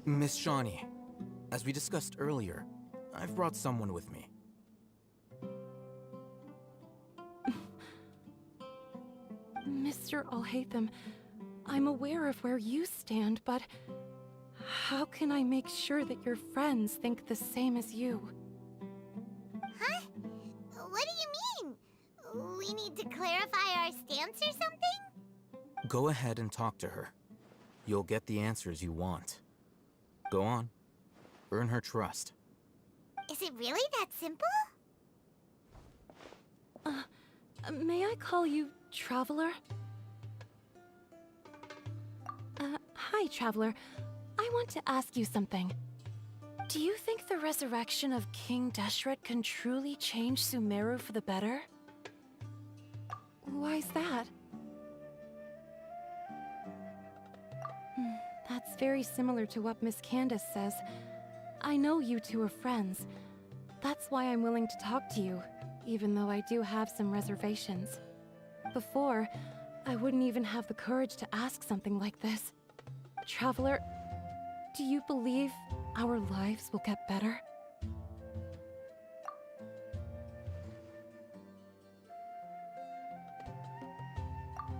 Miss Shawnee, as we discussed earlier, I've brought someone with me. Mr. Alhaitham, I'm aware of where you stand, but how can I make sure that your friends think the same as you? Huh? What do you mean? We need to clarify our stance or something? Go ahead and talk to her. You'll get the answers you want. Go on. Earn her trust. Is it really that simple? May I call you Traveler? Hi, Traveler. I want to ask you something. Do you think the resurrection of King Deshret can truly change Sumeru for the better? Why's that? That's very similar to what Miss Candace says. I know you two are friends. That's why I'm willing to talk to you, even though I do have some reservations. Before, I wouldn't even have the courage to ask something like this. Traveler, do you believe our lives will get better?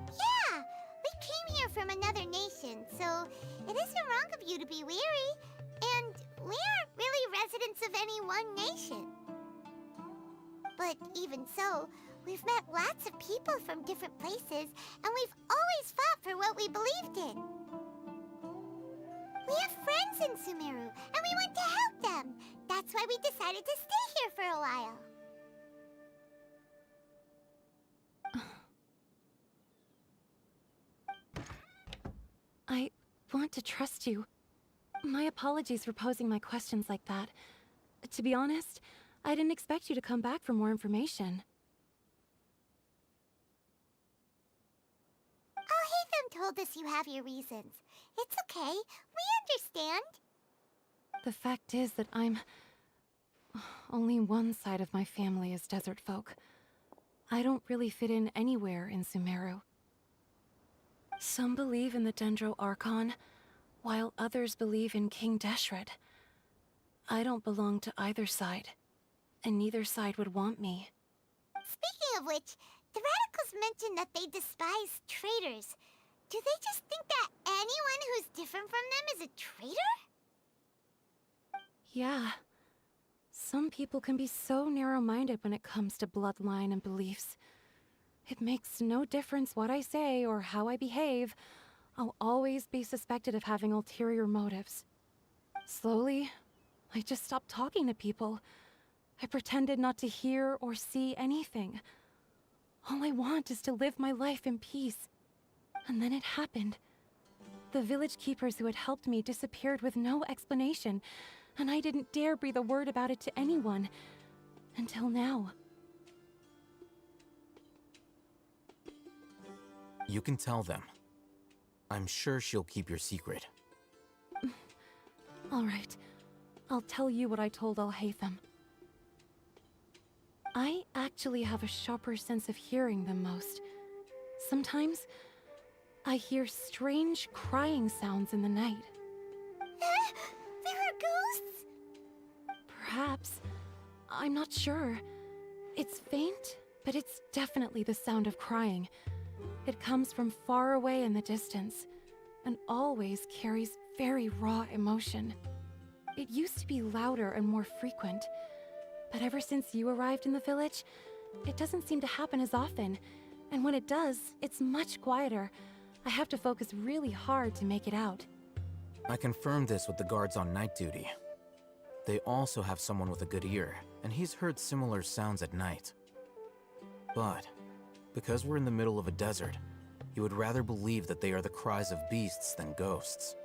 Yeah! We came here from another nation, so it isn't wrong of you to be weary. And we aren't really residents of any one nation. But even so, we've met lots of people from different places, and we've always fought for what we believed in. We have friends in Sumeru, and we want to help them. That's why we decided to stay here for a while. I want to trust you. My apologies for posing my questions like that. To be honest, I didn't expect you to come back for more information. Alhaitham told us you have your reasons. It's okay. We understand. The fact is that only one side of my family is desert folk. I don't really fit in anywhere in Sumeru. Some believe in the Dendro Archon, while others believe in King Deshret. I don't belong to either side, and neither side would want me. Speaking of which, the Radicals mentioned that they despise traitors. Do they just think that anyone who's different from them is a traitor? Yeah. Some people can be so narrow-minded when it comes to bloodline and beliefs. It makes no difference what I say or how I behave. I'll always be suspected of having ulterior motives. Slowly, I just stopped talking to people. I pretended not to hear or see anything. All I want is to live my life in peace. And then it happened. The village keepers who had helped me disappeared with no explanation, and I didn't dare breathe a word about it to anyone. Until now. You can tell them. I'm sure she'll keep your secret. All right. I'll tell you what I told Alhaitham. I actually have a sharper sense of hearing than most. Sometimes, I hear strange crying sounds in the night. There are ghosts? Perhaps. I'm not sure. It's faint, but it's definitely the sound of crying. It comes from far away in the distance, and always carries very raw emotion. It used to be louder and more frequent, but ever since you arrived in the village, it doesn't seem to happen as often, and when it does, it's much quieter. I have to focus really hard to make it out. I confirmed this with the guards on night duty. They also have someone with a good ear, and he's heard similar sounds at night. But, because we're in the middle of a desert, he would rather believe that they are the cries of beasts than ghosts.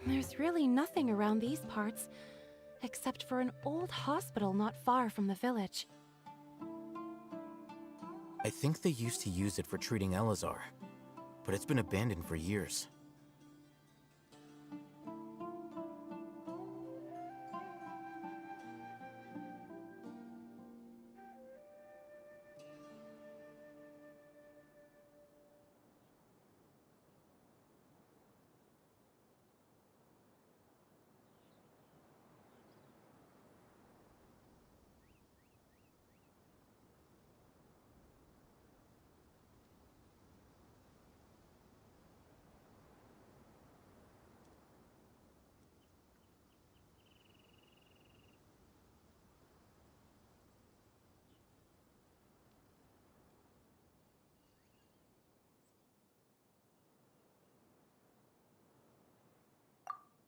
There's really nothing around these parts, except for an old hospital not far from the village. I think they used to use it for treating Elazar, but it's been abandoned for years.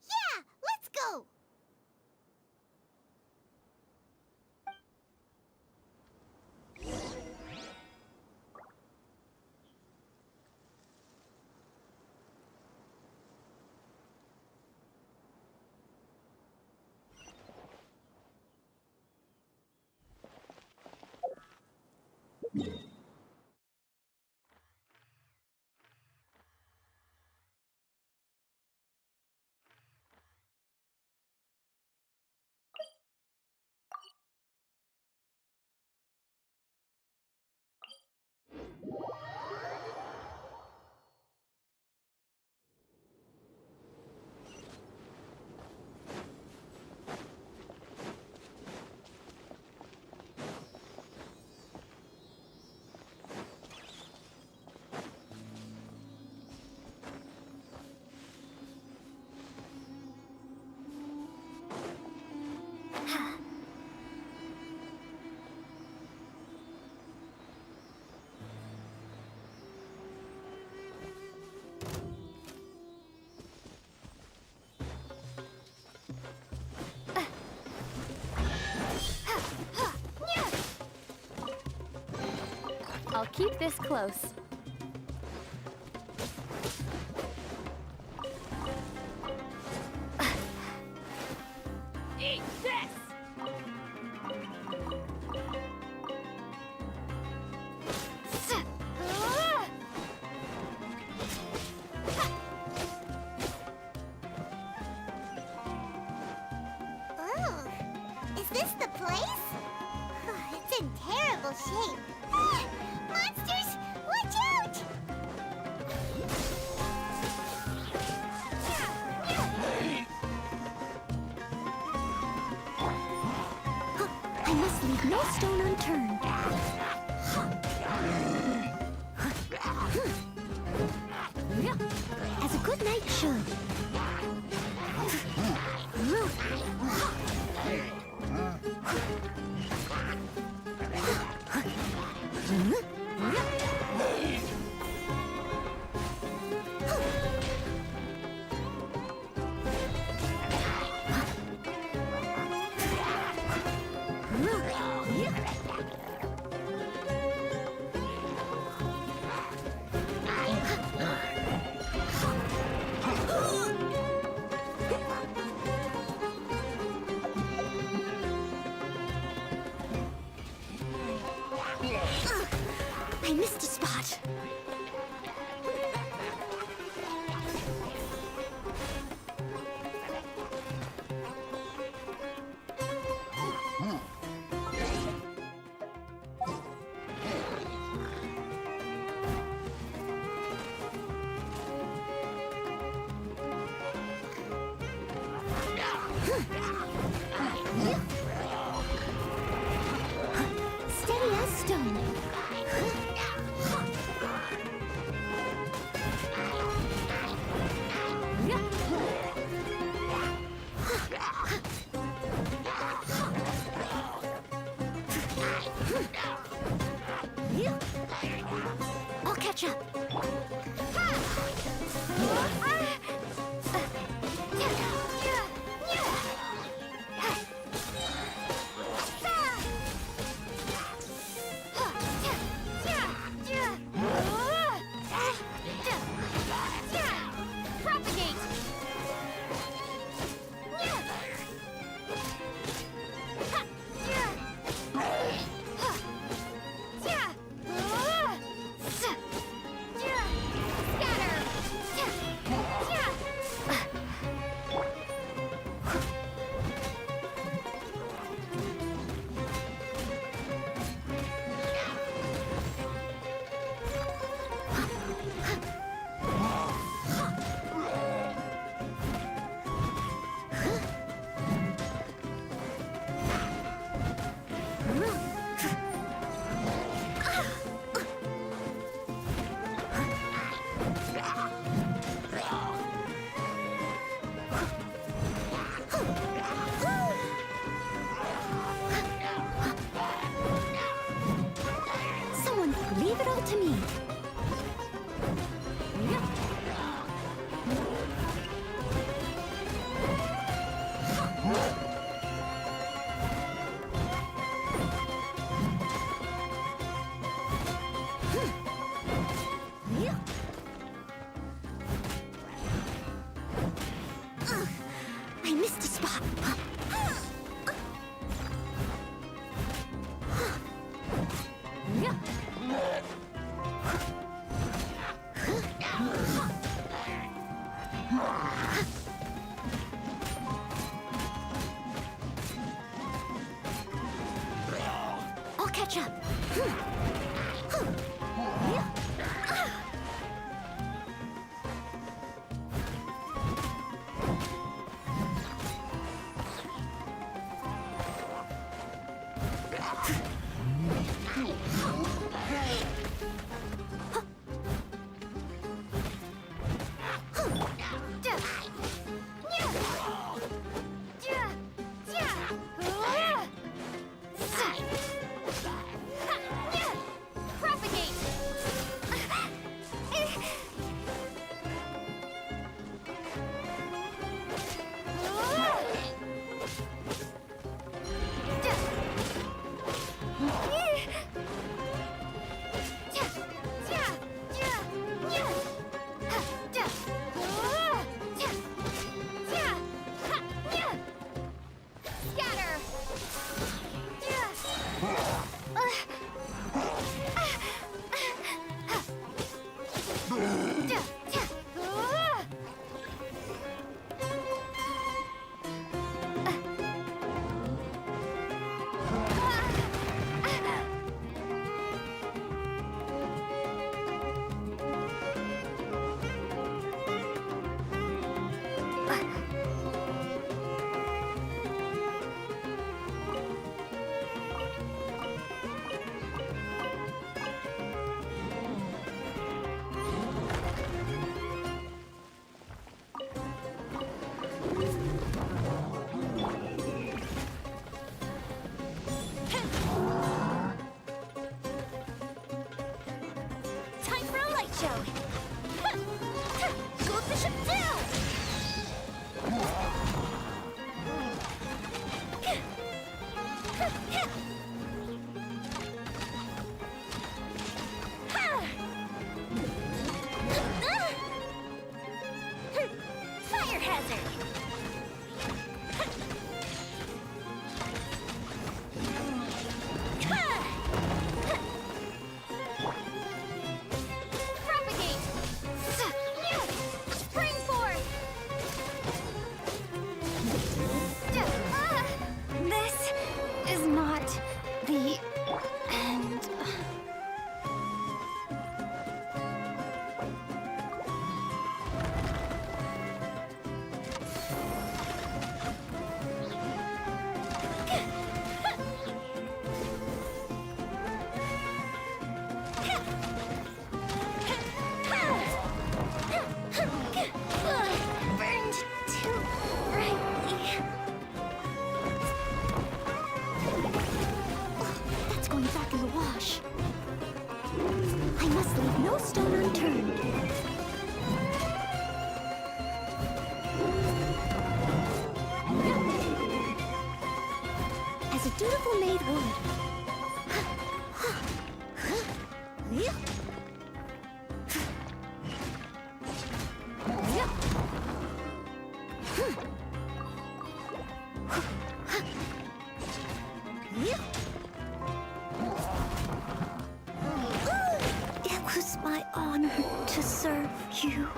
Yeah, let's go! I'll keep this close. Eat this! Ugh. Is this the place? It's in terrible shape. Monsters, watch out! I must leave no stone unturned. As a good knight should. I missed a spot. Steady as stone. I'll catch up. I'll catch up. Time for a light show. Shoot the ship down. Fire hazard. Propagate! Springboard! This is not the end. Burned too brightly. That's going back in the wash. I must leave no stone unturned. As a dutiful maid would. It was my honor to serve you.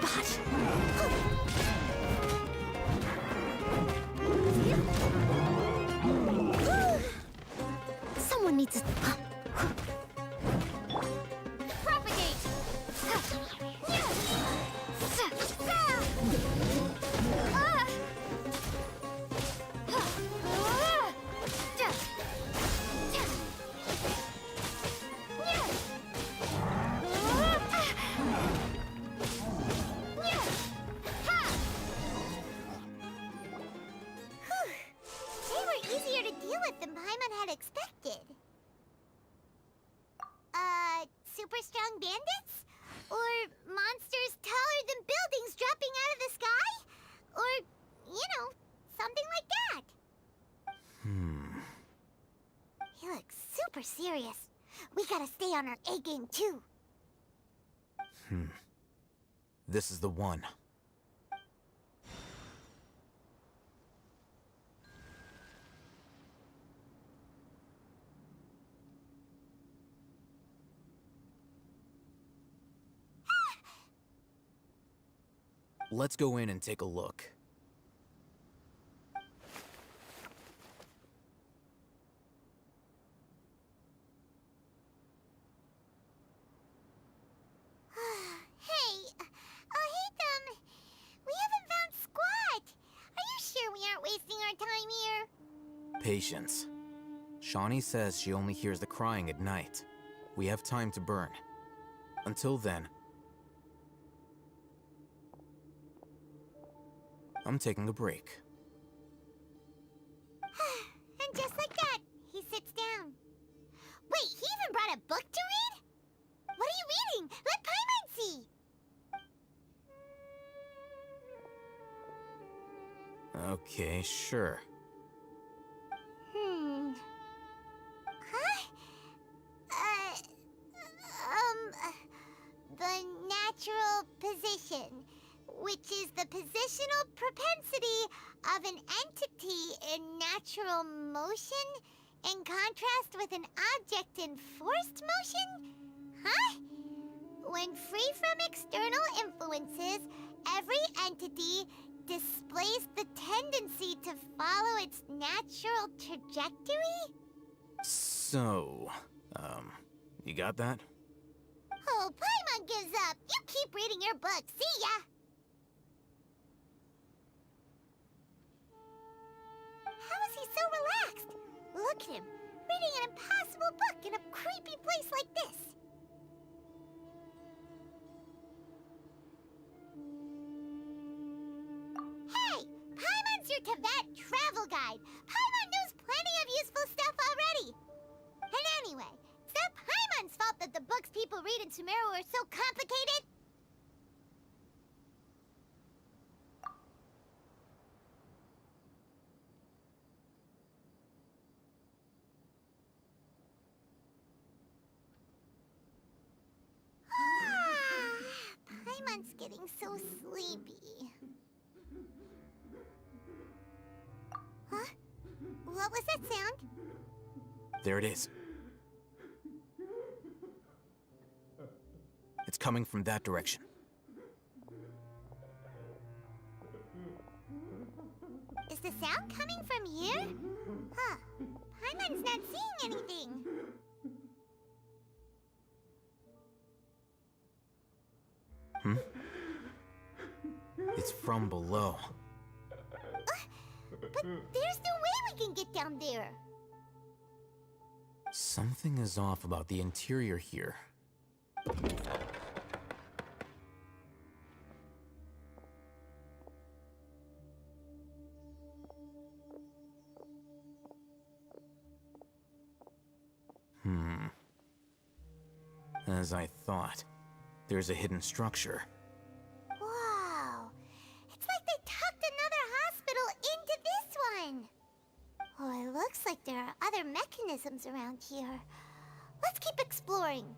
spot. Someone needs to... Propagate! They were easier to deal with than Paimon had expected. Super strong bandits? Or monsters taller than buildings dropping out of the sky? Or, something like that. He looks super serious. We gotta stay on our A game too. This is the one. Let's go in and take a look. Hey, we haven't found squat. Are you sure we aren't wasting our time here? Patience. Shawnee says she only hears the crying at night. We have time to burn. Until then, I'm taking a break. And just like that, he sits down. Wait, he even brought a book to read? What are you reading? Let Paimon see! Okay, sure. Huh? The natural position, which is the positional propensity of an entity in natural motion, in contrast with an object in forced motion? Huh? When free from external influences, every entity displays the tendency to follow its natural trajectory? So, you got that? Oh, Paimon gives up. You keep reading your book. See ya! How is he so relaxed? Look at him, reading an impossible book in a creepy place like this. Hey! Paimon's your Teyvat travel guide. Paimon knows plenty of useful stuff already. And anyway, it's not Paimon's fault that the books people read in Sumeru are so complicated. Paimon's getting so sleepy. Huh? What was that sound? There it is. It's coming from that direction. Is the sound coming from here? Huh. Paimon's not seeing anything. It's from below. But there's no way we can get down there. Something is off about the interior here. As I thought, there's a hidden structure. Wow. It's like they tucked another hospital into this one. Oh, it looks like there are other mechanisms around here. Let's keep exploring.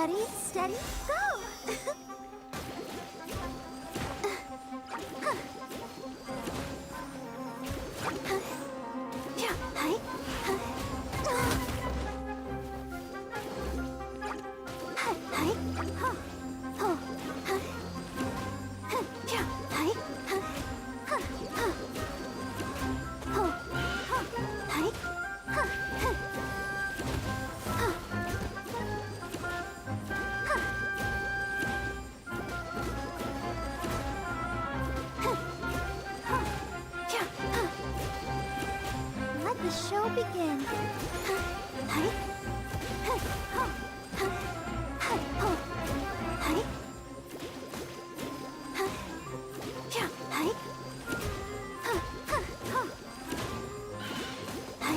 Ready, steady, go! Yeah, hi. Hi, hi. Oh, hi. Yeah, hi. Oh, hi. Let the show begin. Hi. Hi. Yeah, hi. Hi. Hi.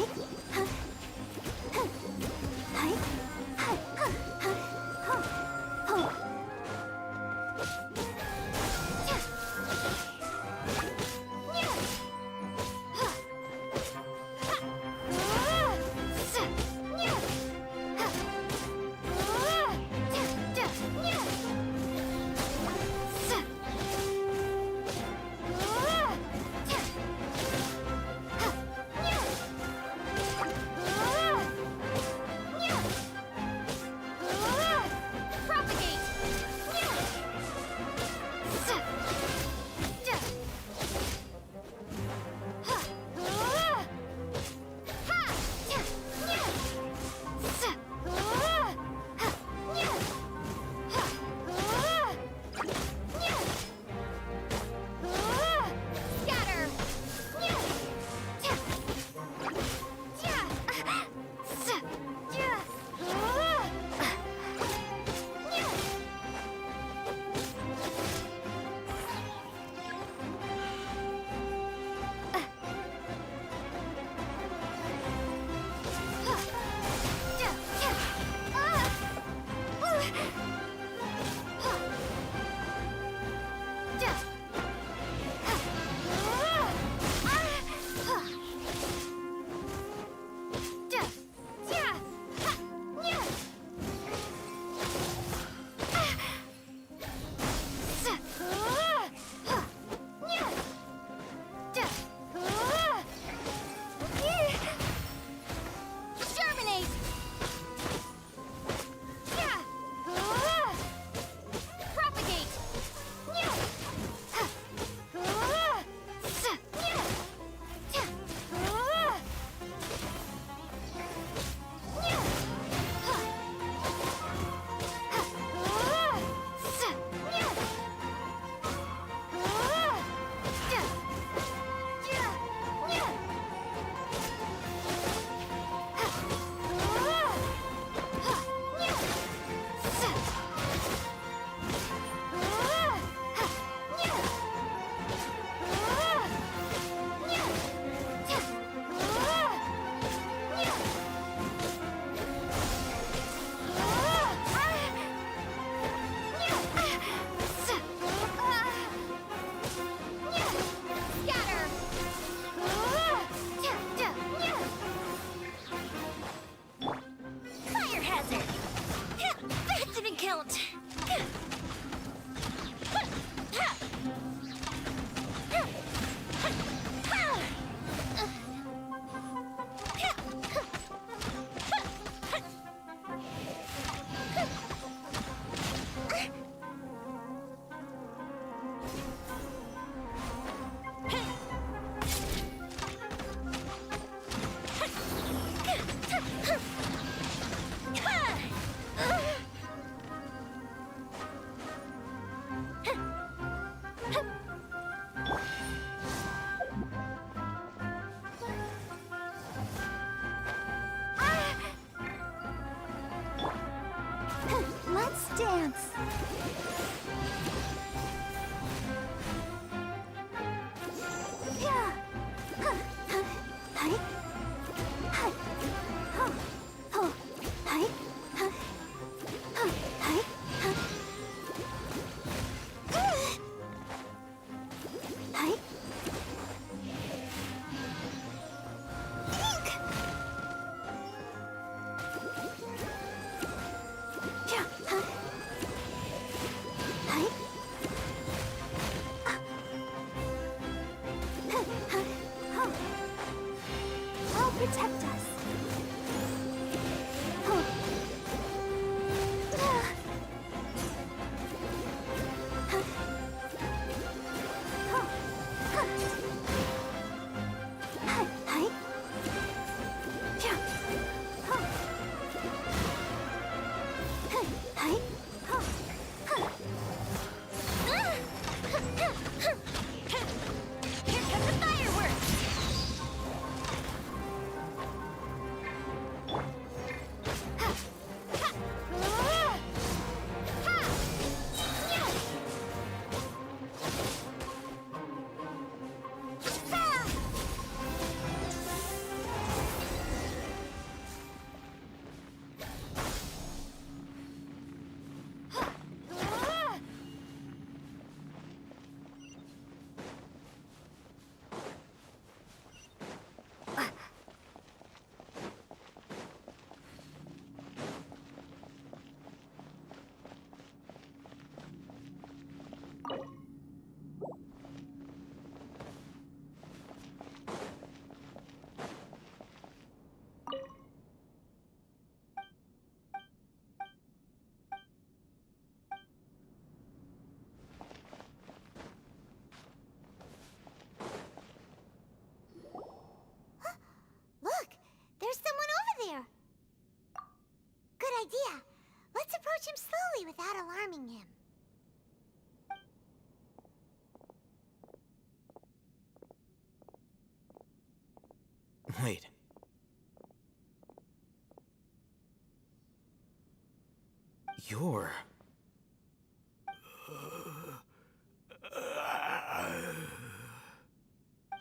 Let's dance. Yeah. Hi. Hi. Ho. Ho. Hi. Hi. Hi. Hi. Ink. Yeah. him slowly without alarming him. Wait. You're...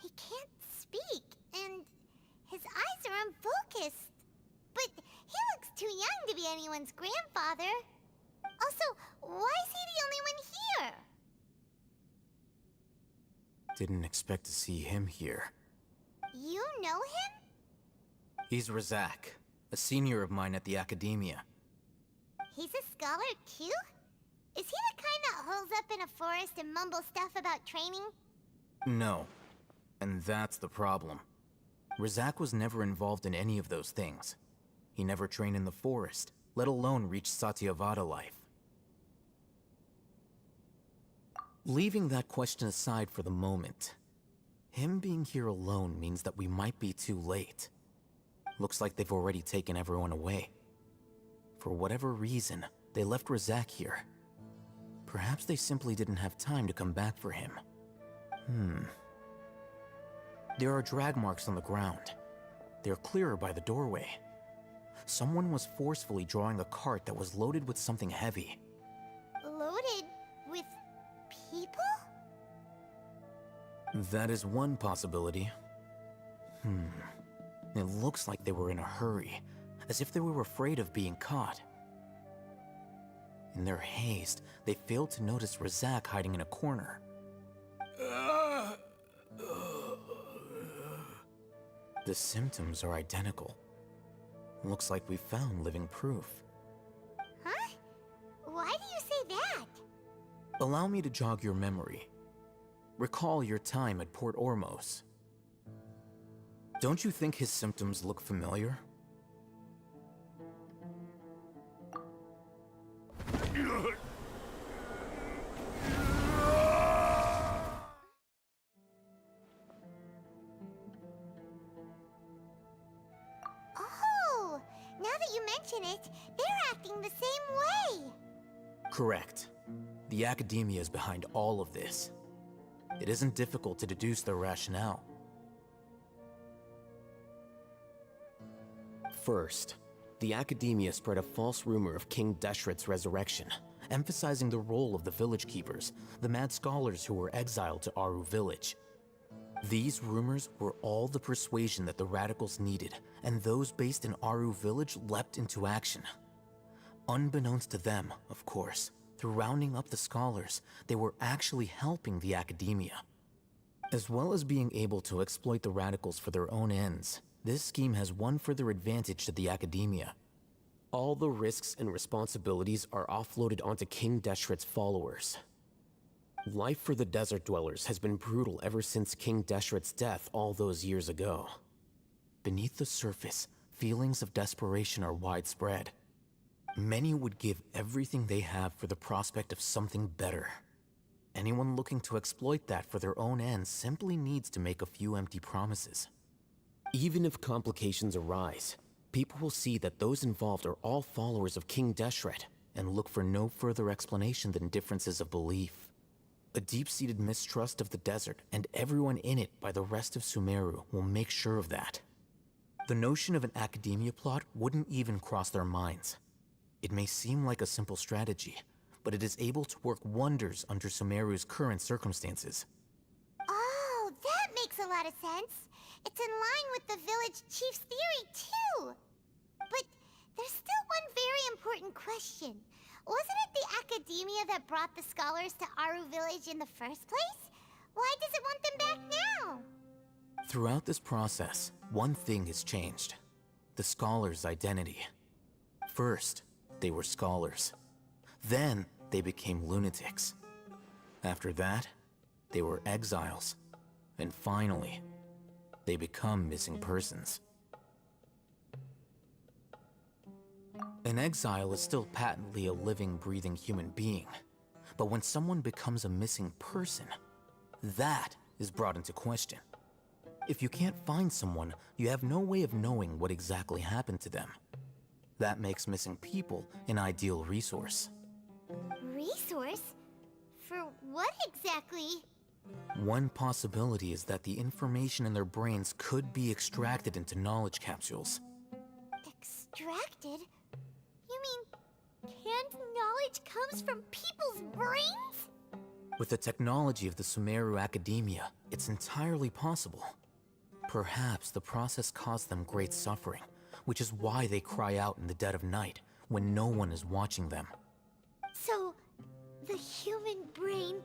He can't speak, and his eyes are unfocused. But he looks too young to be anyone's grandfather. Also, why is he the only one here? Didn't expect to see him here. You know him? He's Razak, a senior of mine at the Academia. He's a scholar too? Is he the kind that holes up in a forest and mumbles stuff about training? No. And that's the problem. Razak was never involved in any of those things. He never trained in the forest, let alone reach Satyavada life. Leaving that question aside for the moment, him being here alone means that we might be too late. Looks like they've already taken everyone away. For whatever reason, they left Razak here. Perhaps they simply didn't have time to come back for him. There are drag marks on the ground. They're clearer by the doorway. Someone was forcefully drawing a cart that was loaded with something heavy. Loaded with people? That is one possibility. It looks like they were in a hurry, as if they were afraid of being caught. In their haste, they failed to notice Razak hiding in a corner. The symptoms are identical. Looks like we found living proof. Huh? Why do you say that? Allow me to jog your memory. Recall your time at Port Ormos. Don't you think his symptoms look familiar? Oh, now that you mention it, they're acting the same way. Correct. The Academia is behind all of this. It isn't difficult to deduce their rationale. First, the Academia spread a false rumor of King Deshret's resurrection, emphasizing the role of the village keepers, the mad scholars who were exiled to Aru village. These rumors were all the persuasion that the radicals needed, and those based in Aru village leapt into action. Unbeknownst to them, of course, through rounding up the scholars, they were actually helping the Academia. As well as being able to exploit the radicals for their own ends, this scheme has one further advantage to the Academia. All the risks and responsibilities are offloaded onto King Deshret's followers. Life for the desert dwellers has been brutal ever since King Deshret's death all those years ago. Beneath the surface, feelings of desperation are widespread. Many would give everything they have for the prospect of something better. Anyone looking to exploit that for their own ends simply needs to make a few empty promises. Even if complications arise, people will see that those involved are all followers of King Deshret and look for no further explanation than differences of belief. A deep-seated mistrust of the desert and everyone in it by the rest of Sumeru will make sure of that. The notion of an Academia plot wouldn't even cross their minds. It may seem like a simple strategy, but it is able to work wonders under Sumeru's current circumstances. Oh, that makes a lot of sense. It's in line with the village chief's theory, too. But there's still one very important question. Wasn't it the Academia that brought the scholars to Aru village in the first place? Why does it want them back now? Throughout this process, one thing has changed. The scholars' identity. First, they were scholars. Then, they became lunatics. After that, they were exiles. And finally, they become missing persons. An exile is still patently a living, breathing human being. But when someone becomes a missing person, that is brought into question. If you can't find someone, you have no way of knowing what exactly happened to them. That makes missing people an ideal resource. Resource? For what exactly? One possibility is that the information in their brains could be extracted into knowledge capsules. Extracted? You mean canned knowledge comes from people's brains? With the technology of the Sumeru Academia, it's entirely possible. Perhaps the process caused them great suffering, which is why they cry out in the dead of night when no one is watching them. So, the human brain...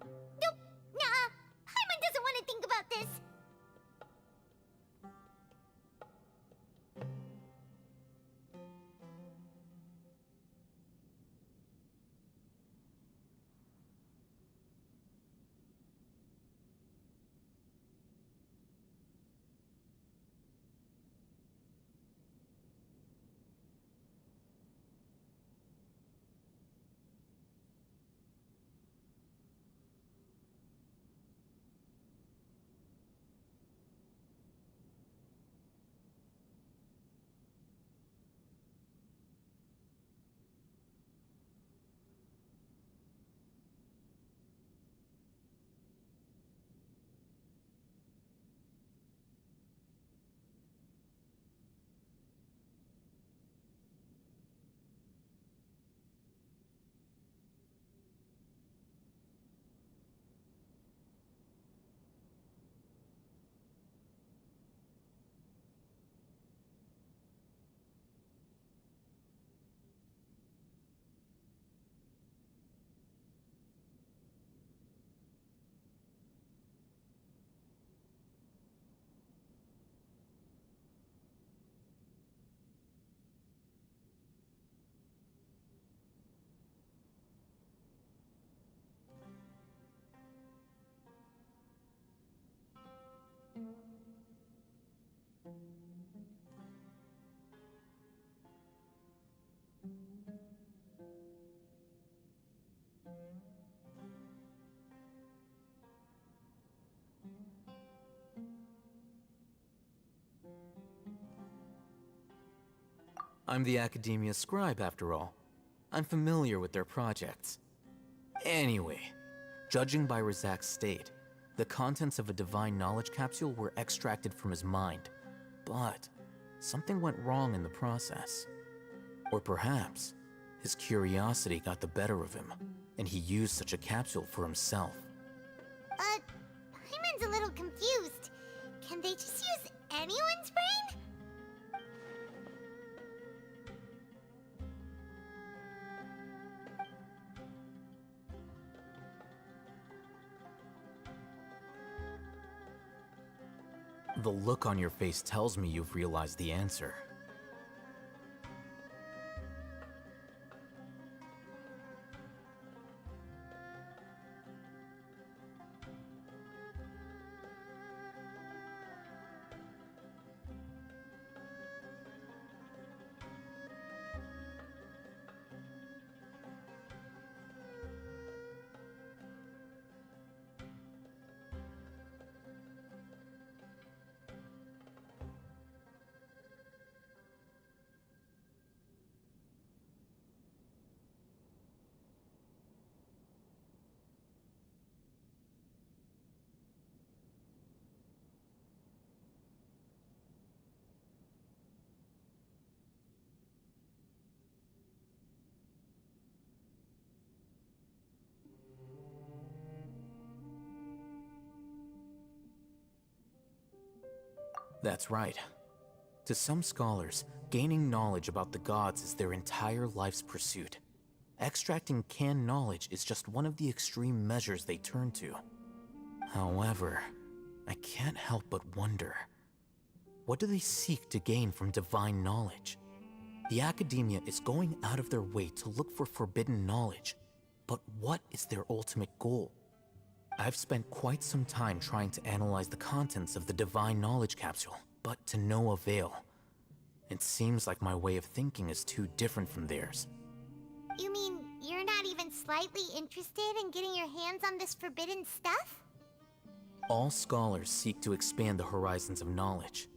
Nope, nah, Paimon doesn't want to think about this. I'm the Academia scribe, after all. I'm familiar with their projects. Anyway, judging by Razak's state, the contents of a divine knowledge capsule were extracted from his mind. But something went wrong in the process. Or perhaps his curiosity got the better of him, and he used such a capsule for himself. Paimon's a little confused. Can they just use anyone's brain? The look on your face tells me you've realized the answer. That's right. To some scholars, gaining knowledge about the gods is their entire life's pursuit. Extracting canned knowledge is just one of the extreme measures they turn to. However, I can't help but wonder, what do they seek to gain from divine knowledge? The Academia is going out of their way to look for forbidden knowledge, but what is their ultimate goal? I've spent quite some time trying to analyze the contents of the divine knowledge capsule, but to no avail. It seems like my way of thinking is too different from theirs. You mean you're not even slightly interested in getting your hands on this forbidden stuff? All scholars seek to expand the horizons of knowledge,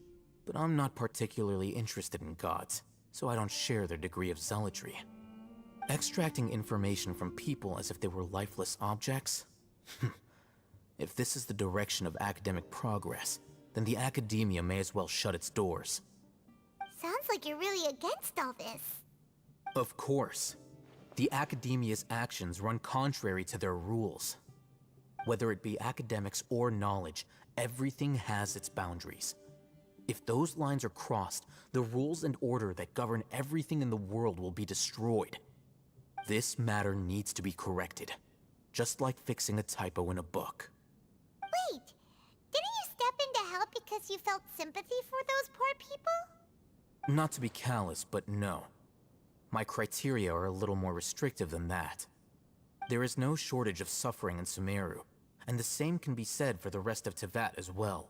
but I'm not particularly interested in gods. so I don't share their degree of zealotry. Extracting information from people as if they were lifeless objects? If this is the direction of academic progress, then the academia may as well shut its doors. Sounds like you're really against all this. Of course. The academia's actions run contrary to their rules. Whether it be academics or knowledge, everything has its boundaries. If those lines are crossed, the rules and order that govern everything in the world will be destroyed. This matter needs to be corrected, just like fixing a typo in a book. Wait, didn't you step in to help because you felt sympathy for those poor people? Not to be callous, but no. My criteria are a little more restrictive than that. There is no shortage of suffering in Sumeru, and the same can be said for the rest of Teyvat as well.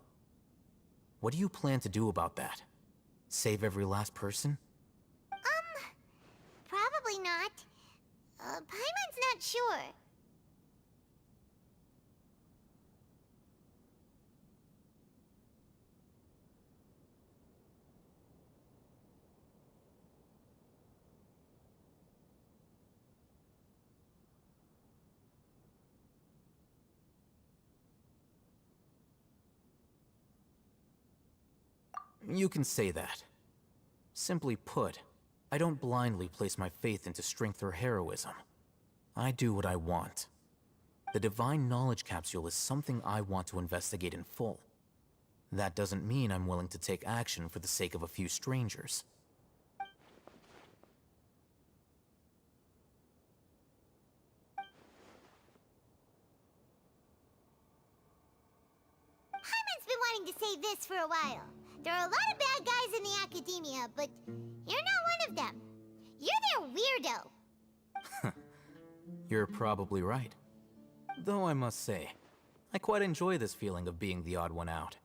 What do you plan to do about that? Save every last person? Probably not. Paimon's not sure. You can say that. Simply put, I don't blindly place my faith into strength or heroism. I do what I want. The Divine Knowledge Capsule is something I want to investigate in full. That doesn't mean I'm willing to take action for the sake of a few strangers. Paimon's been wanting to say this for a while. There are a lot of bad guys in the academia, but you're not one of them. You're their weirdo. You're probably right. Though I must say, I quite enjoy this feeling of being the odd one out.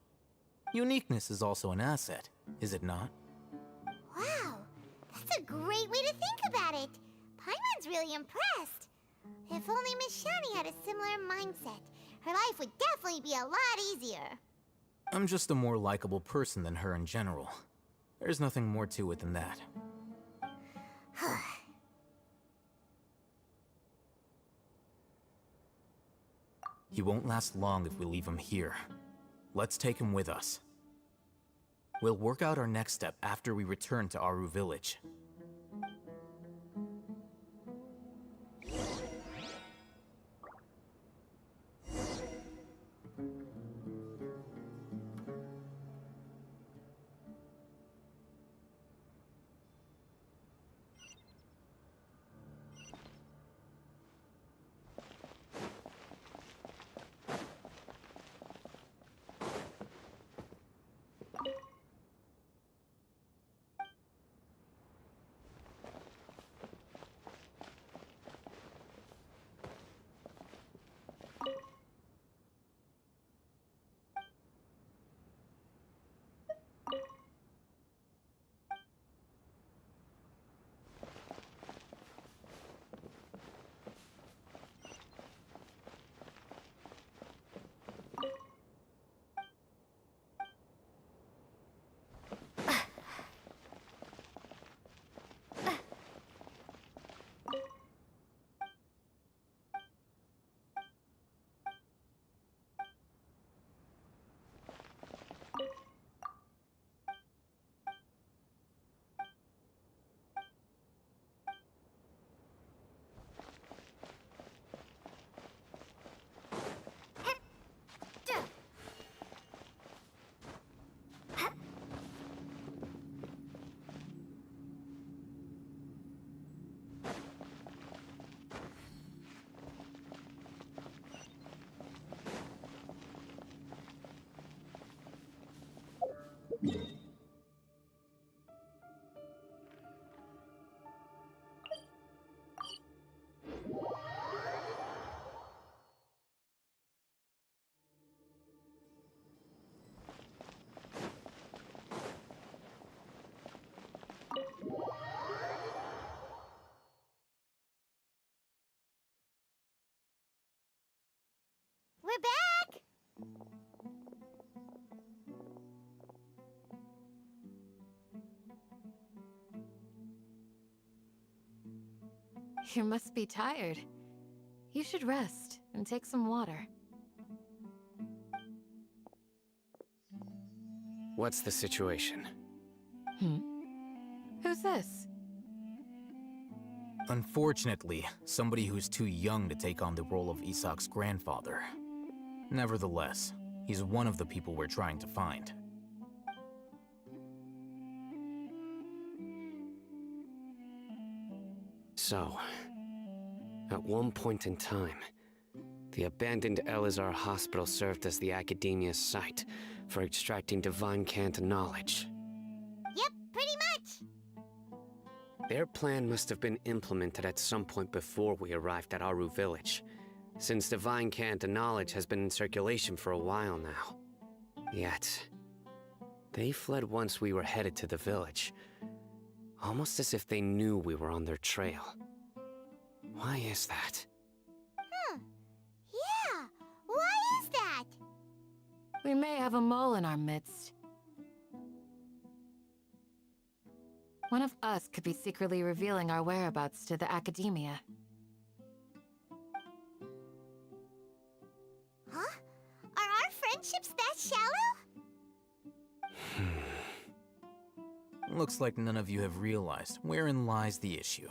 Uniqueness is also an asset, is it not? Wow, that's a great way to think about it. Paimon's really impressed. If only Miss Shani had a similar mindset, her life would definitely be a lot easier. I'm just a more likable person than her in general. There's nothing more to it than that. He won't last long if we leave him here. Let's take him with us. We'll work out our next step after we return to Aru Village. We're back! You must be tired. You should rest and take some water. What's the situation? Who's this? Unfortunately, somebody who's too young to take on the role of Isak's grandfather. Nevertheless, he's one of the people we're trying to find. So, at one point in time, the abandoned Elazar Hospital served as the Academia's site for extracting Divine Cant knowledge. Yep, pretty much. Their plan must have been implemented at some point before we arrived at Aru Village, since Divine Cant knowledge has been in circulation for a while now. Yet, they fled once we were headed to the village, almost as if they knew we were on their trail. Why is that? Yeah, why is that? We may have a mole in our midst. One of us could be secretly revealing our whereabouts to the Academia. Huh? Are our friendships that shallow? Looks like none of you have realized wherein lies the issue.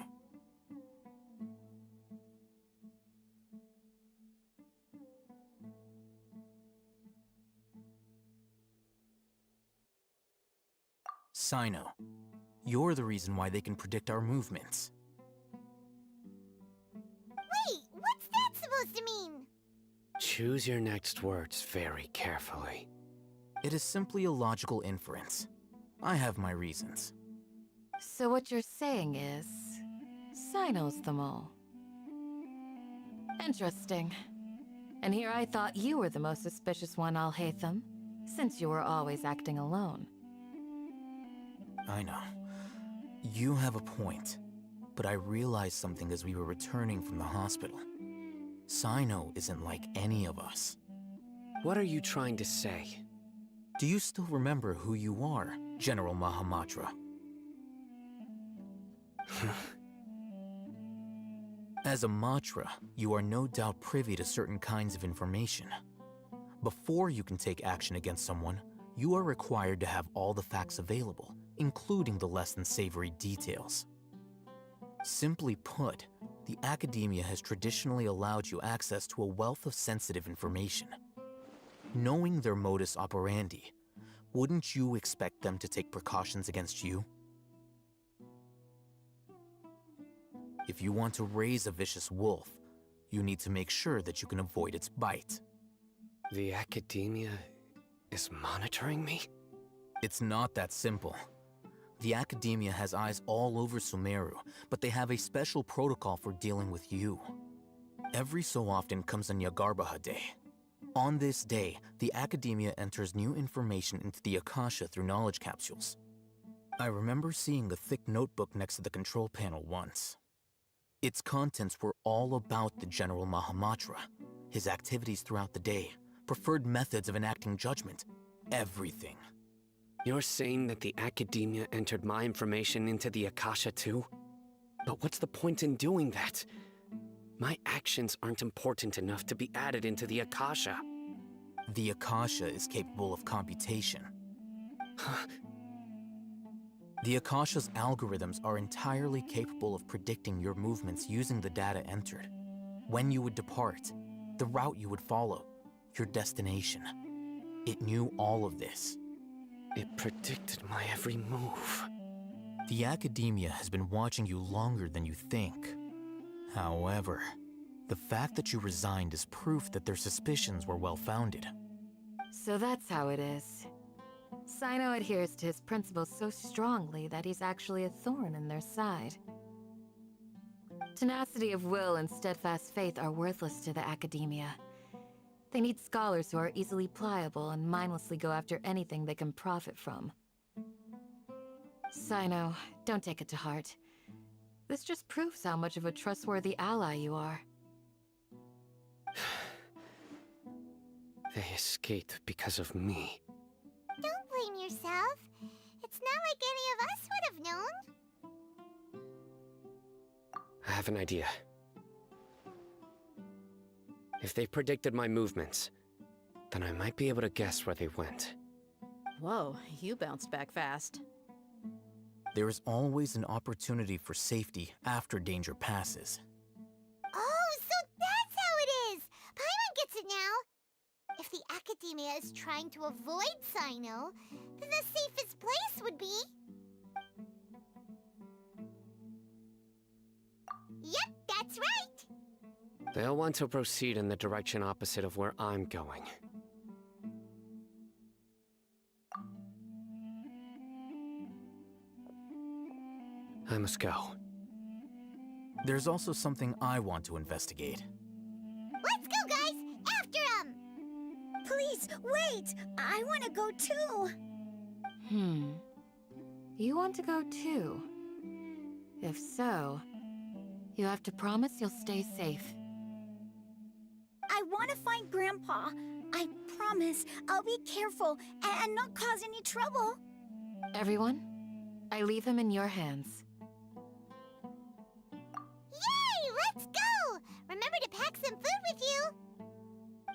Sino, you're the reason why they can predict our movements. Wait, what's that supposed to mean? Choose your next words very carefully. It is simply a logical inference. I have my reasons. So what you're saying is... Sino's the mole. Interesting. And here I thought you were the most suspicious one, Alhaitham, since you were always acting alone. I know. You have a point. But I realized something as we were returning from the hospital. Sino isn't like any of us. What are you trying to say? Do you still remember who you are, General Mahamatra? As a Matra, you are no doubt privy to certain kinds of information. Before you can take action against someone, you are required to have all the facts available, including the less than savory details. Simply put, the Academia has traditionally allowed you access to a wealth of sensitive information. Knowing their modus operandi, wouldn't you expect them to take precautions against you? If you want to raise a vicious wolf, you need to make sure that you can avoid its bite. The Academia is monitoring me? It's not that simple. The Academia has eyes all over Sumeru, but they have a special protocol for dealing with you. Every so often comes a Nyagarbaha Day. On this day, the Academia enters new information into the Akasha through knowledge capsules. I remember seeing a thick notebook next to the control panel once. Its contents were all about the General Mahamatra, his activities throughout the day, preferred methods of enacting judgment, everything. You're saying that the Academia entered my information into the Akasha too? But what's the point in doing that? My actions aren't important enough to be added into the Akasha. The Akasha is capable of computation. The Akasha's algorithms are entirely capable of predicting your movements using the data entered. When you would depart, the route you would follow, your destination. It knew all of this. It predicted my every move. The Academia has been watching you longer than you think. However, the fact that you resigned is proof that their suspicions were well-founded. So that's how it is. Sino adheres to his principles so strongly that he's actually a thorn in their side. Tenacity of will and steadfast faith are worthless to the Academia. They need scholars who are easily pliable and mindlessly go after anything they can profit from. Sino, don't take it to heart. This just proves how much of a trustworthy ally you are. They escaped because of me. Don't blame yourself. It's not like any of us would have known. I have an idea. If they predicted my movements, then I might be able to guess where they went. Whoa, you bounced back fast. There is always an opportunity for safety after danger passes. Oh, so that's how it is! Paimon gets it now! If the Academia is trying to avoid Cyno, then the safest place would be... Yep, that's right! They'll want to proceed in the direction opposite of where I'm going. I must go. There's also something I want to investigate. Let's go, guys! After 'em! Please, wait! I want to go too! You want to go too? If so, you have to promise you'll stay safe. I want to find Grandpa. I promise I'll be careful and not cause any trouble. Everyone, I leave him in your hands. Yay! Let's go! Remember to pack some food with you!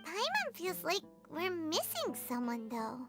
Paimon feels like we're missing someone, though.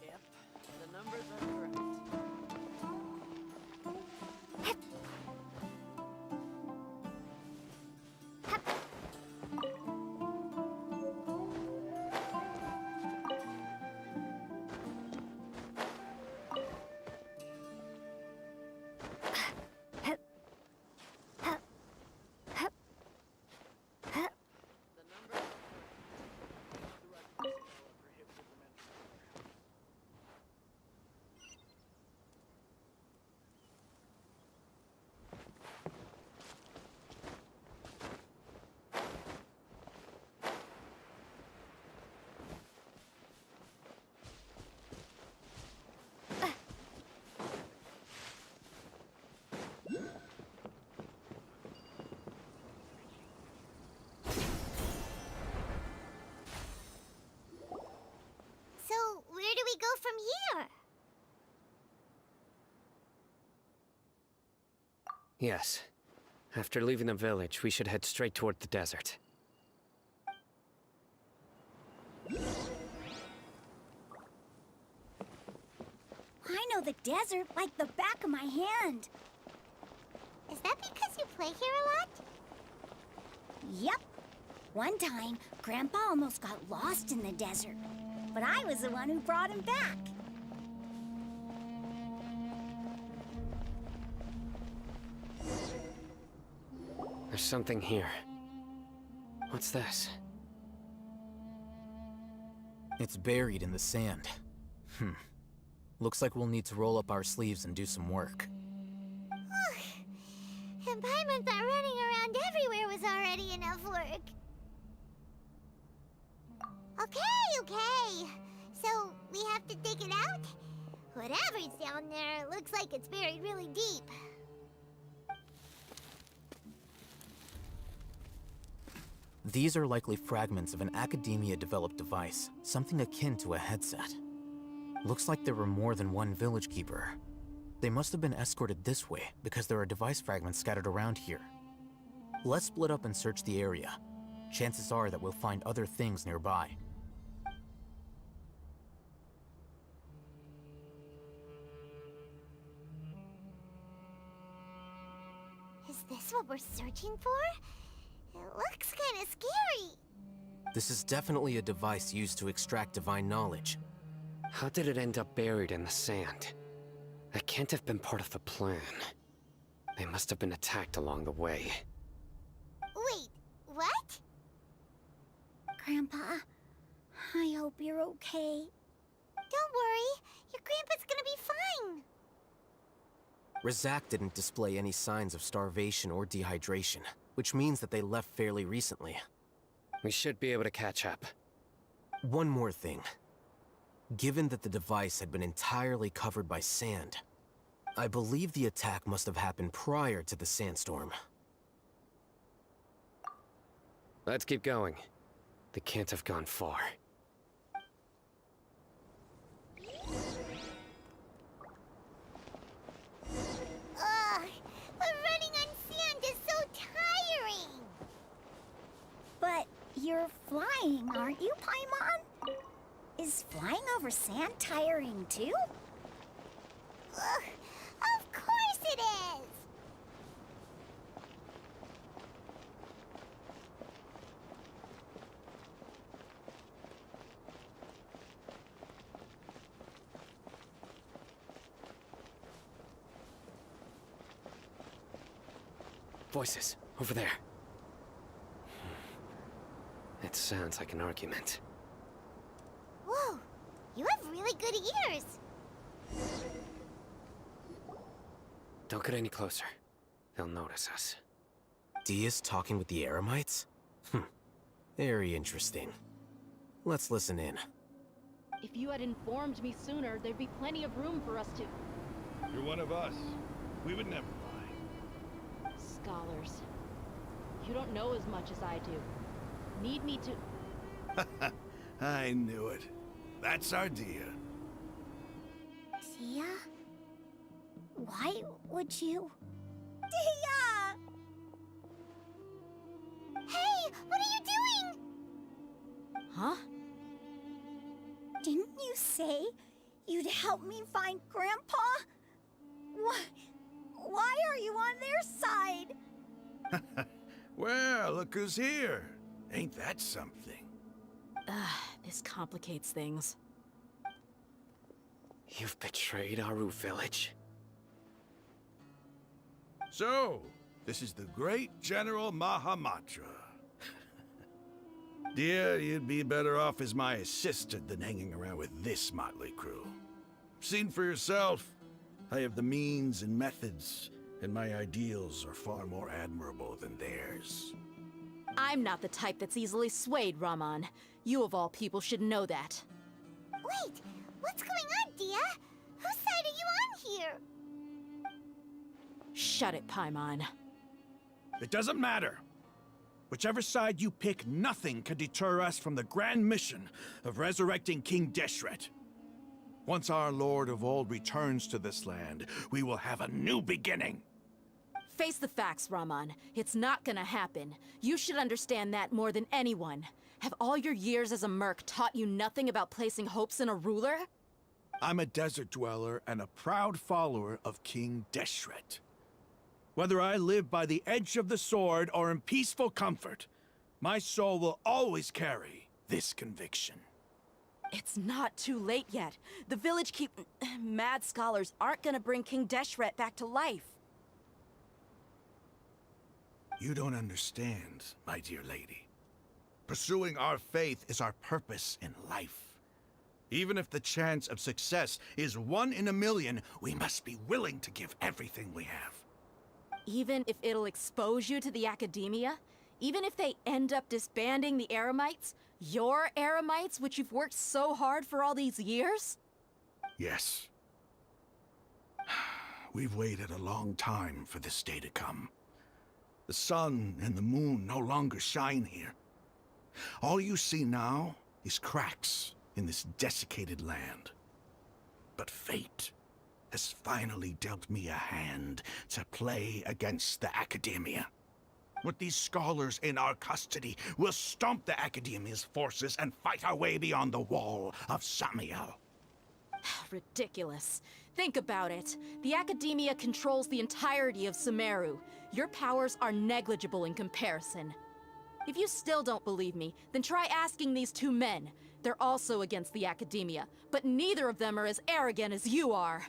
Yep, the numbers are correct. The numbers are correct. Direct spell prohibited dimension. So, where do we go from here? Yes. After leaving the village, we should head straight toward the desert. I know the desert like the back of my hand. Is that because you play here a lot? Yep. One time, Grandpa almost got lost in the desert, but I was the one who brought him back. There's something here. What's this? It's buried in the sand. Looks like we'll need to roll up our sleeves and do some work. And Paimon thought running around everywhere was already enough work. Okay. So, we have to dig it out? Whatever's down there, looks like it's buried really deep. These are likely fragments of an Academia-developed device, something akin to a headset. Looks like there were more than one village keeper. They must have been escorted this way because there are device fragments scattered around here. Let's split up and search the area. Chances are that we'll find other things nearby. Is this what we're searching for? It looks kind of scary. This is definitely a device used to extract divine knowledge. How did it end up buried in the sand? That can't have been part of the plan. They must have been attacked along the way. Wait, what? Grandpa, I hope you're okay. Don't worry, your grandpa's gonna be fine. Razak didn't display any signs of starvation or dehydration, which means that they left fairly recently. We should be able to catch up. One more thing. Given that the device had been entirely covered by sand, I believe the attack must have happened prior to the sandstorm. Let's keep going. They can't have gone far. Ugh, but running on sand is so tiring. But you're flying, aren't you, Paimon? Is flying over sand tiring too? Ugh, of course it is. Voices, over there. It sounds like an argument. Whoa, you have really good ears. Don't get any closer. They'll notice us. Dia's talking with the Eremites? Very interesting. Let's listen in. If you had informed me sooner, there'd be plenty of room for us to... You're one of us. We would never lie. Scholars. You don't know as much as I do. Need me to... I knew it. That's our Dia. Dia? Why would you... Dia! Hey, what are you doing? Huh? Didn't you say you'd help me find Grandpa? Why are you on their side? Well, look who's here. Ain't that something? This complicates things. You've betrayed Aru Village. So, this is the great General Mahamatra. Dear, you'd be better off as my assistant than hanging around with this motley crew. Seen for yourself, I have the means and methods, and my ideals are far more admirable than theirs. I'm not the type that's easily swayed, Raman. You of all people should know that. Wait, what's going on, Dia? Whose side are you on here? Shut it, Paimon. It doesn't matter. Whichever side you pick, nothing can deter us from the grand mission of resurrecting King Deshret. Once our Lord of Old returns to this land, we will have a new beginning. Face the facts, Raman. It's not gonna happen. You should understand that more than anyone. Have all your years as a merc taught you nothing about placing hopes in a ruler? I'm a desert dweller and a proud follower of King Deshret. Whether I live by the edge of the sword or in peaceful comfort, my soul will always carry this conviction. It's not too late yet. The village mad scholars aren't gonna bring King Deshret back to life. You don't understand, my dear lady. Pursuing our faith is our purpose in life. Even if the chance of success is 1 in a million, we must be willing to give everything we have. Even if it'll expose you to the academia? Even if they end up disbanding the Eremites? Your Eremites, which you've worked so hard for all these years? Yes. We've waited a long time for this day to come. The sun and the moon no longer shine here. All you see now is cracks in this desiccated land. but fate has finally dealt me a hand to play against the Academia. With these scholars in our custody, we'll stomp the Academia's forces and fight our way beyond the wall of Samiel. Ridiculous. Think about it. The Academia controls the entirety of Sumeru. Your powers are negligible in comparison. If you still don't believe me, then try asking these two men. They're also against the Academia, but neither of them are as arrogant as you are.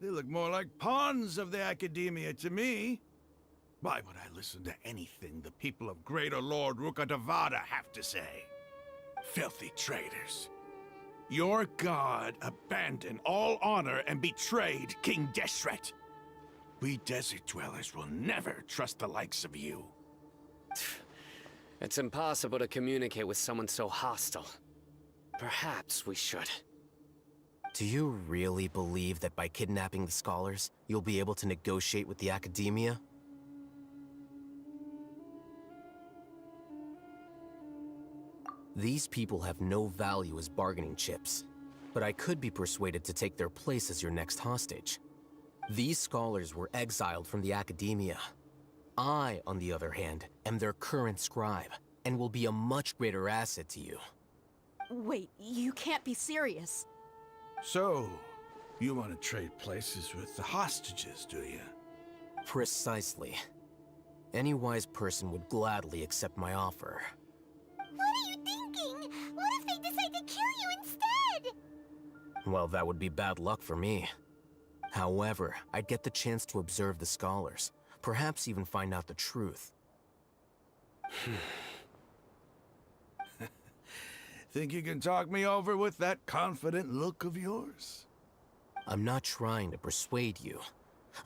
They look more like pawns of the Academia to me. Why would I listen to anything the people of Greater Lord Rukkhadevada have to say? Filthy traitors. Your god abandoned all honor and betrayed King Deshret. We desert dwellers will never trust the likes of you. It's impossible to communicate with someone so hostile. Perhaps we should. Do you really believe that by kidnapping the scholars, you'll be able to negotiate with the Academia? These people have no value as bargaining chips, but I could be persuaded to take their place as your next hostage. These scholars were exiled from the Academia. I, on the other hand, am their current scribe, and will be a much greater asset to you. Wait, you can't be serious. So, you want to trade places with the hostages, do you? Precisely. Any wise person would gladly accept my offer. What are you thinking? What if they decide to kill you instead? Well, that would be bad luck for me. However, I'd get the chance to observe the scholars, perhaps even find out the truth. Think you can talk me over with that confident look of yours? I'm not trying to persuade you.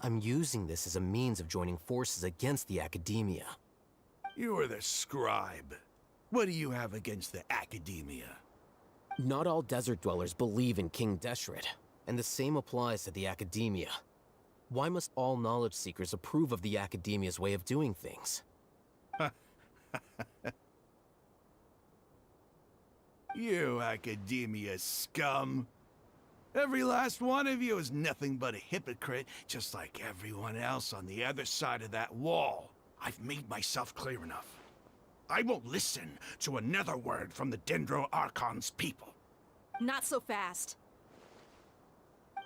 I'm using this as a means of joining forces against the Academia. You are the scribe. What do you have against the Academia? Not all desert dwellers believe in King Deshret, and the same applies to the Academia. Why must all knowledge seekers approve of the Academia's way of doing things? You Academia scum. Every last one of you is nothing but a hypocrite, just like everyone else on the other side of that wall. I've made myself clear enough. I won't listen to another word from the Dendro Archon's people. Not so fast.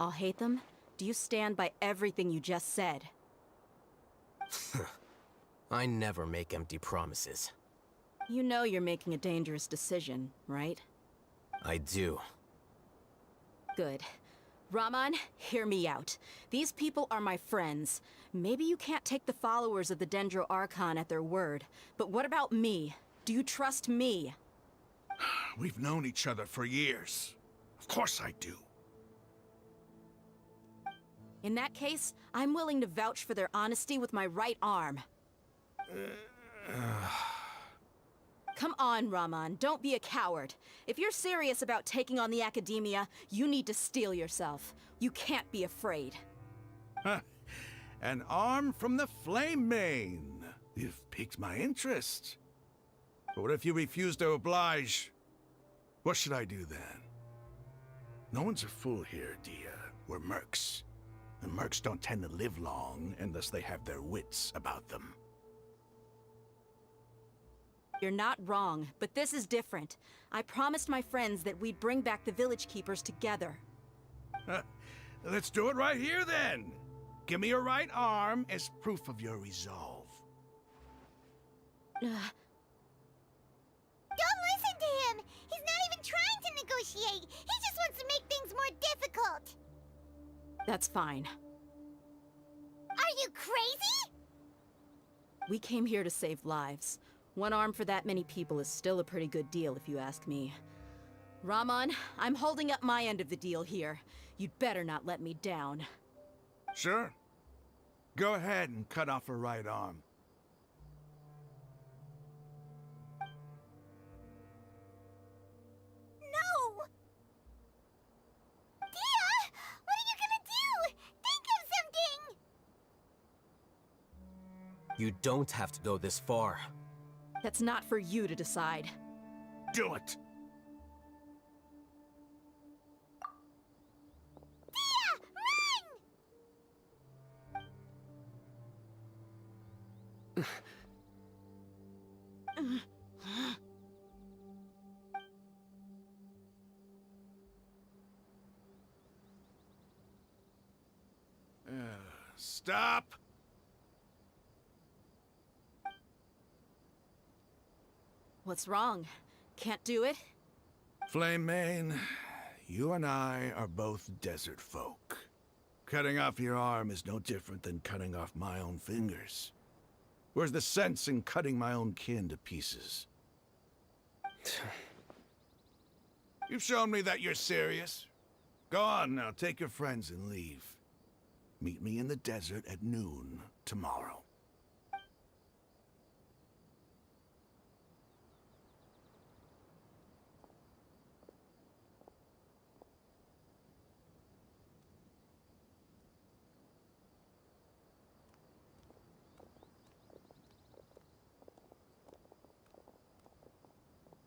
I'll hate them. Do you stand by everything you just said? I never make empty promises. You know you're making a dangerous decision, right? I do. Good. Raman, hear me out. These people are my friends. Maybe you can't take the followers of the Dendro Archon at their word, but what about me? Do you trust me? We've known each other for years. Of course I do. In that case, I'm willing to vouch for their honesty with my right arm. Come on, Raman, don't be a coward. If you're serious about taking on the Academia, you need to steel yourself. You can't be afraid. An arm from the Flame Mane. You've piqued my interest. But what if you refuse to oblige? What should I do then? No one's a fool here, Dia. We're mercs. And mercs don't tend to live long unless they have their wits about them. You're not wrong, but this is different. I promised my friends that we'd bring back the Village Keepers together. Let's do it right here then. Give me your right arm as proof of your resolve. Don't listen to him! He's not even trying to negotiate! He just wants to make things more difficult! That's fine. Are you crazy? We came here to save lives. One arm for that many people is still a pretty good deal, if you ask me. Raman, I'm holding up my end of the deal here. You'd better not let me down. Sure. Go ahead and cut off her right arm. No! Dia! What are you gonna do? Think of something! You don't have to go this far. That's not for you to decide. Do it! Stop! What's wrong? Can't do it? Flame Mane, you and I are both desert folk. Cutting off your arm is no different than cutting off my own fingers. Where's the sense in cutting my own kin to pieces? You've shown me that you're serious. Go on now, take your friends and leave. Meet me in the desert at noon tomorrow.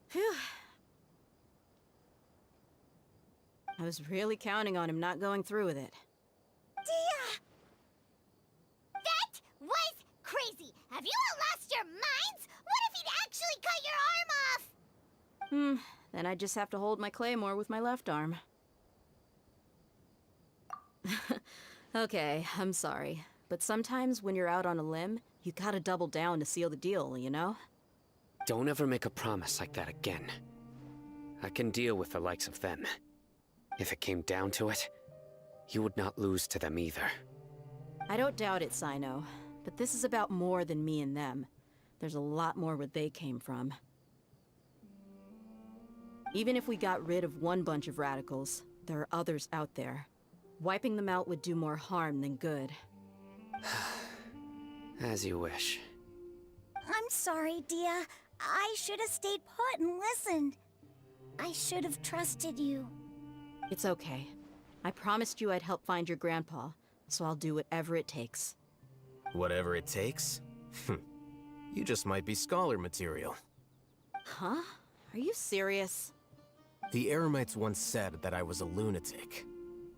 Phew. I was really counting on him not going through with it. Dia! That was crazy! Have you all lost your minds? What if he'd actually cut your arm off? Then I just have to hold my claymore with my left arm. Okay, I'm sorry. But sometimes when you're out on a limb, you gotta double down to seal the deal, you know? Don't ever make a promise like that again. I can deal with the likes of them. If it came down to it, you would not lose to them either. I don't doubt it, Sino. But this is about more than me and them. There's a lot more where they came from. Even if we got rid of one bunch of radicals, there are others out there. Wiping them out would do more harm than good. As you wish. I'm sorry, Dia. I should have stayed put and listened. I should have trusted you. It's okay. I promised you I'd help find your grandpa, so I'll do whatever it takes. Whatever it takes? You just might be scholar material. Huh? Are you serious? The Eremites once said that I was a lunatic.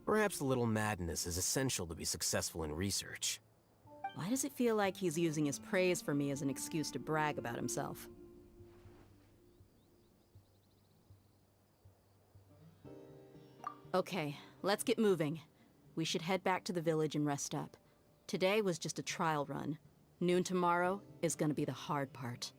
Perhaps a little madness is essential to be successful in research. Why does it feel like he's using his praise for me as an excuse to brag about himself? Okay, let's get moving. We should head back to the village and rest up. Today was just a trial run. Noon tomorrow is gonna be the hard part.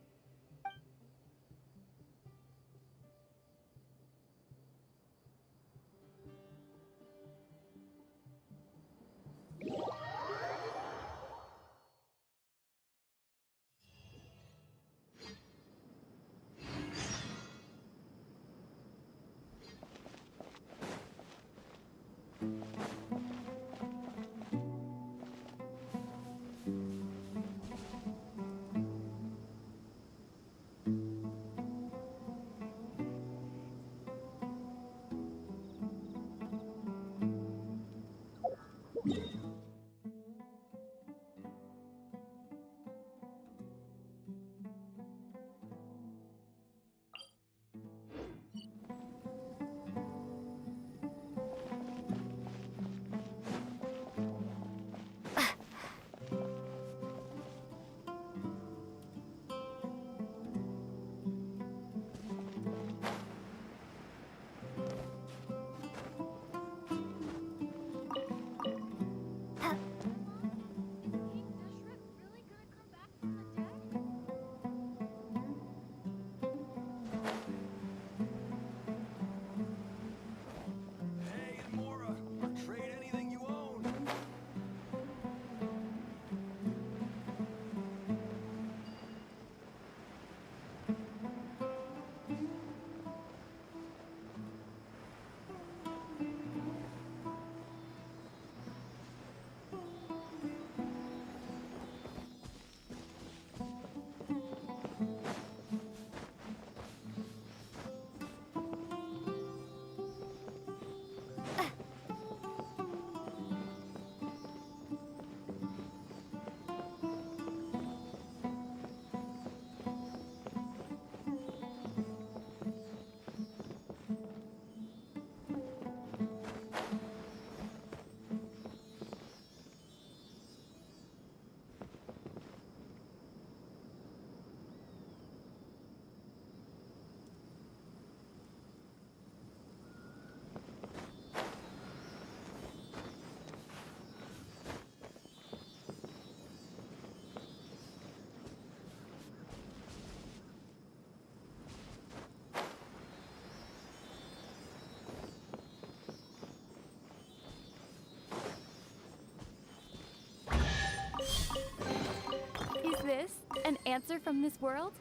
answer from this world?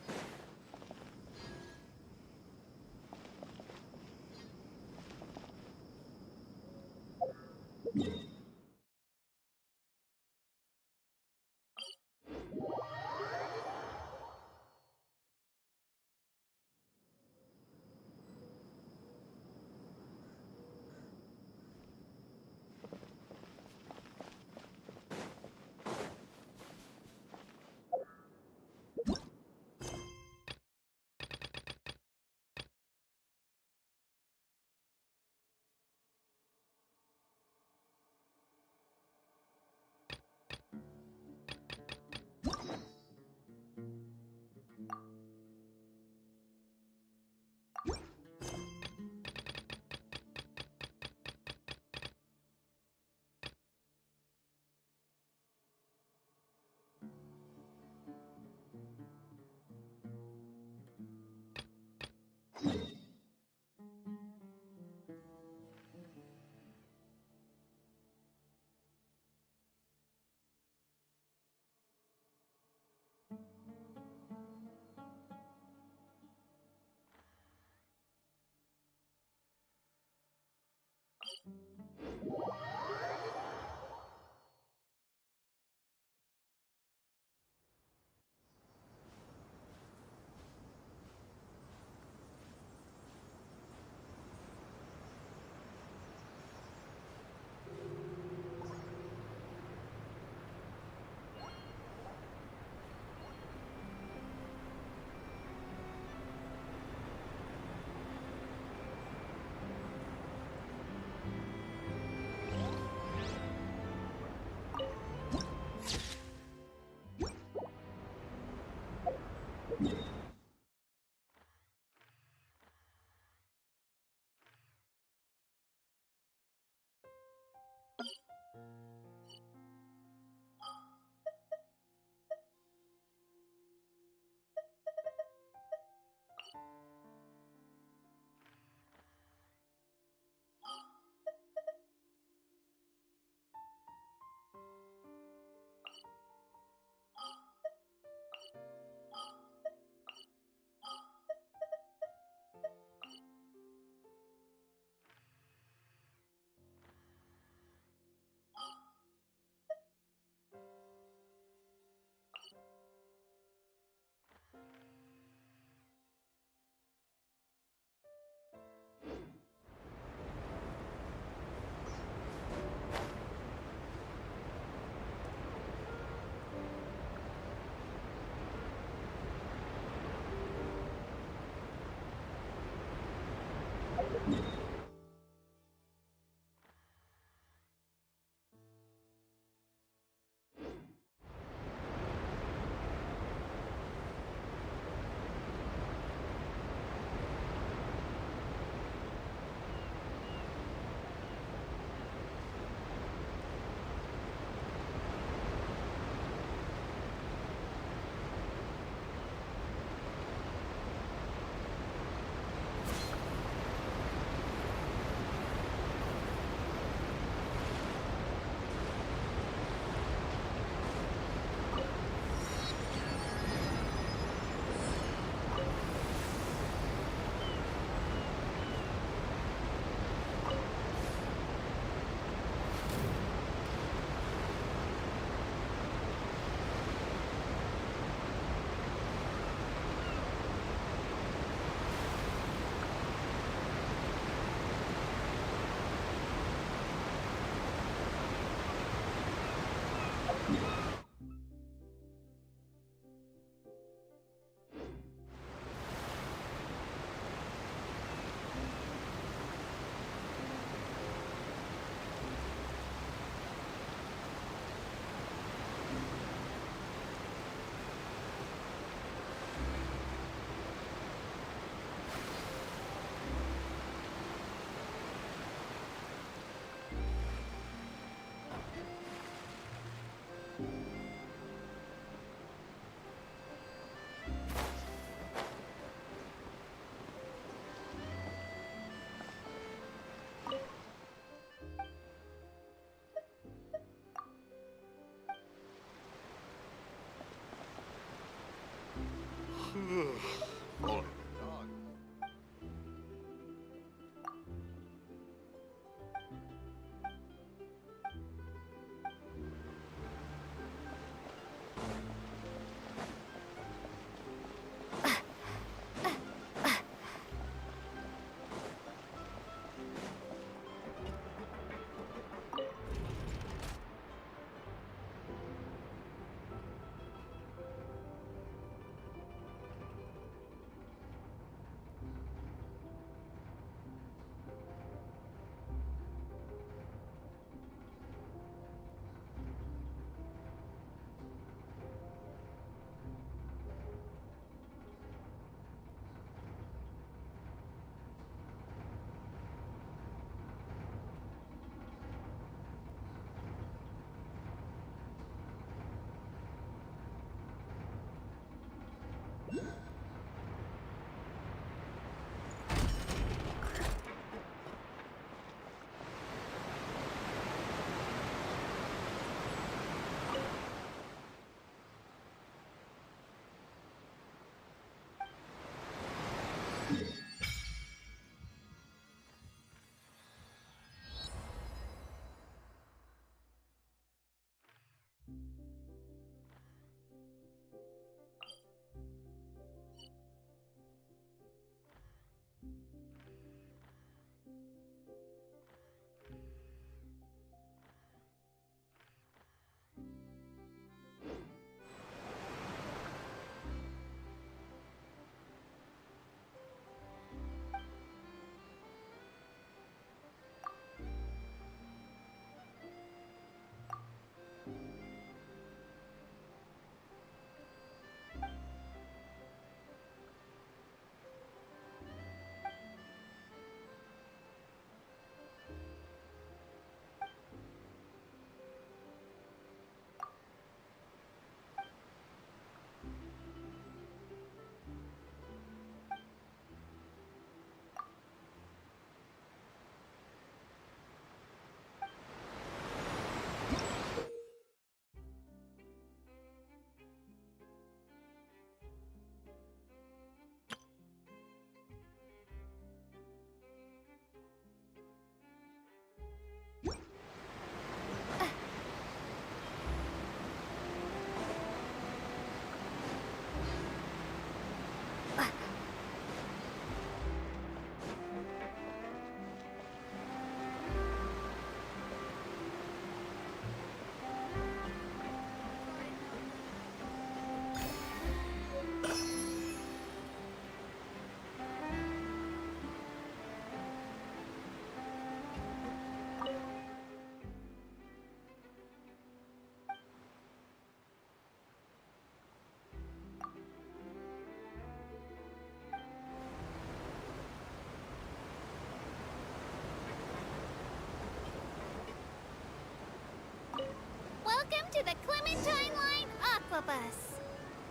Aqua Bus.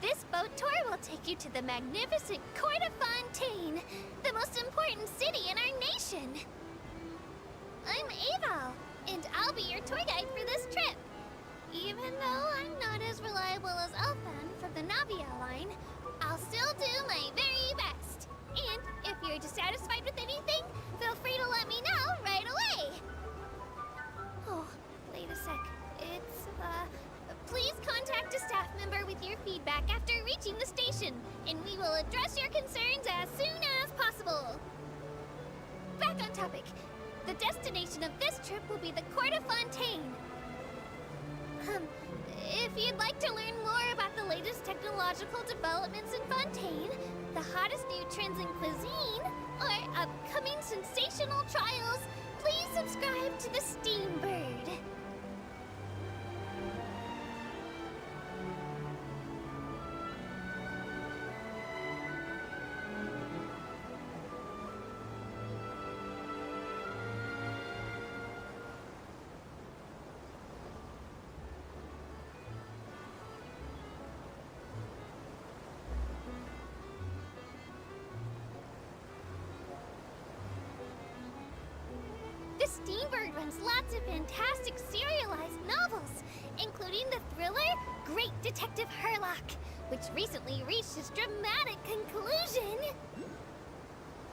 This boat tour will take you to the magnificent Court of Fontaine, the most important city in our nation. I'm Aval, and I'll be your tour guide for this trip. Even though I'm not as reliable as Elfan from the Navia line, I'll still do my very best. And if you're dissatisfied with anything, feel free to let me know right away. Oh, wait a sec. Please contact a staff member with your feedback after reaching the station, and we will address your concerns as soon as possible. Back on topic. The destination of this trip will be the Court of Fontaine. If you'd like to learn more about the latest technological developments in Fontaine, the hottest new trends in cuisine, or upcoming sensational trials, please subscribe to the Steambird. The Steambird runs lots of fantastic serialized novels, including the thriller Great Detective Herlock, which recently reached its dramatic conclusion.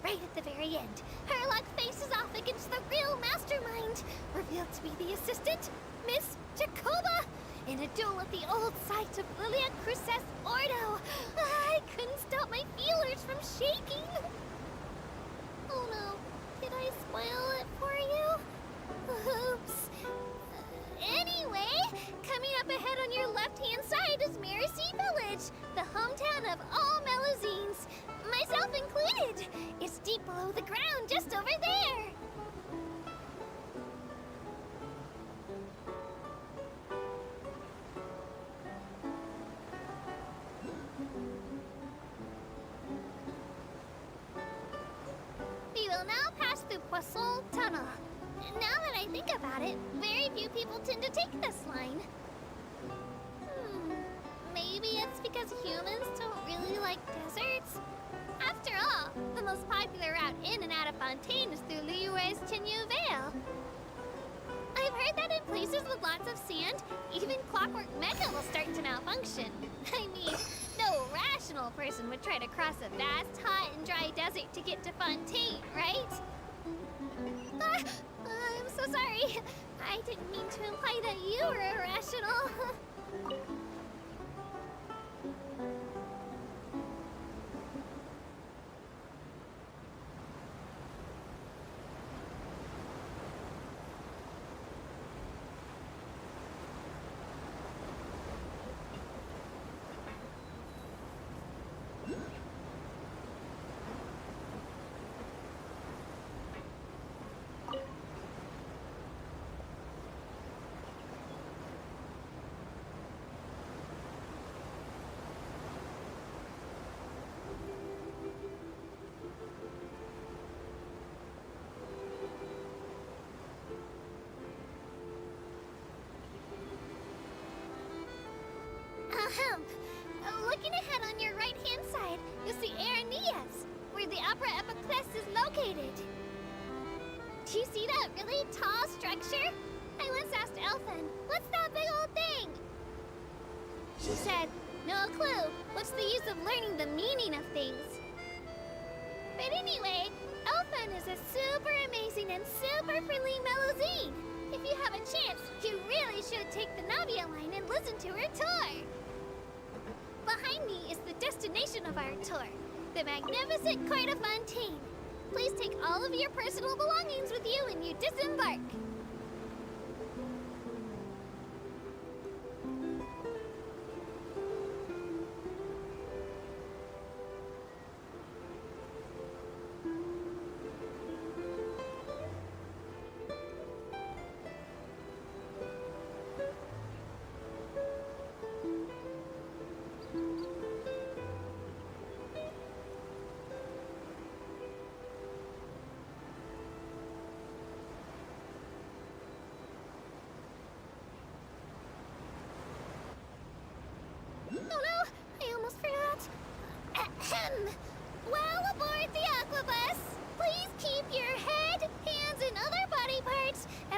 Right at the very end, Herlock faces off against the real mastermind, revealed to be the assistant, Miss Jacoba, in a duel at the old site of Lilia Cruces Ordo. I couldn't stop my feelers from shaking. Oh no. Did I spoil it for you? Oops. Anyway, coming up ahead on your left-hand side is Miracy Village, the hometown of all Melazines, myself included. It's deep below the ground, just over there. We will now pass through Poisson Tunnel. Now that I think about it, very few people tend to take this line. Maybe it's because humans don't really like deserts? After all, the most popular route in and out of Fontaine is through Liyue's Chenyu Vale. I've heard that in places with lots of sand, even Clockwork Mecha will start to malfunction. I mean, no rational person would try to cross a vast, hot, and dry desert to get to Fontaine, right? I'm so sorry. I didn't mean to imply that you were irrational. Looking ahead on your right-hand side, you'll see Aranias, where the Opera Epiclese is located. Do you see that really tall structure? I once asked Elfan, what's that big old thing? She said, no clue. What's the use of learning the meaning of things? But anyway, Elfan is a super amazing and super friendly Melazine. If you have a chance, you really should take the Navia line and listen to her tour. Behind me is the destination of our tour, the magnificent Court of Fontaine. Please take all of your personal belongings with you when you disembark.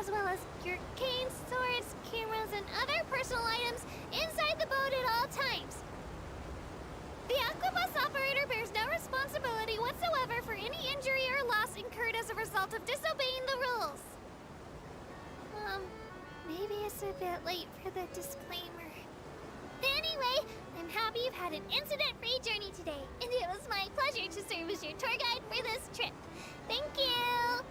as well as your canes, swords, cameras, and other personal items inside the boat at all times. The Aquabus operator bears no responsibility whatsoever for any injury or loss incurred as a result of disobeying the rules. Maybe it's a bit late for the disclaimer. Anyway, I'm happy you've had an incident-free journey today, and it was my pleasure to serve as your tour guide for this trip. Thank you!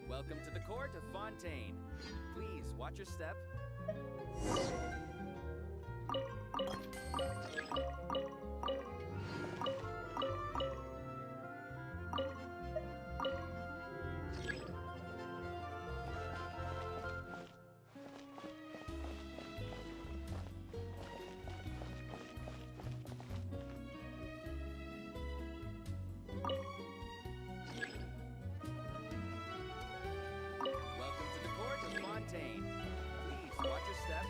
Welcome to the court of Fontaine. Please watch your step. Welcome to the court of Fontaine. Please watch your step.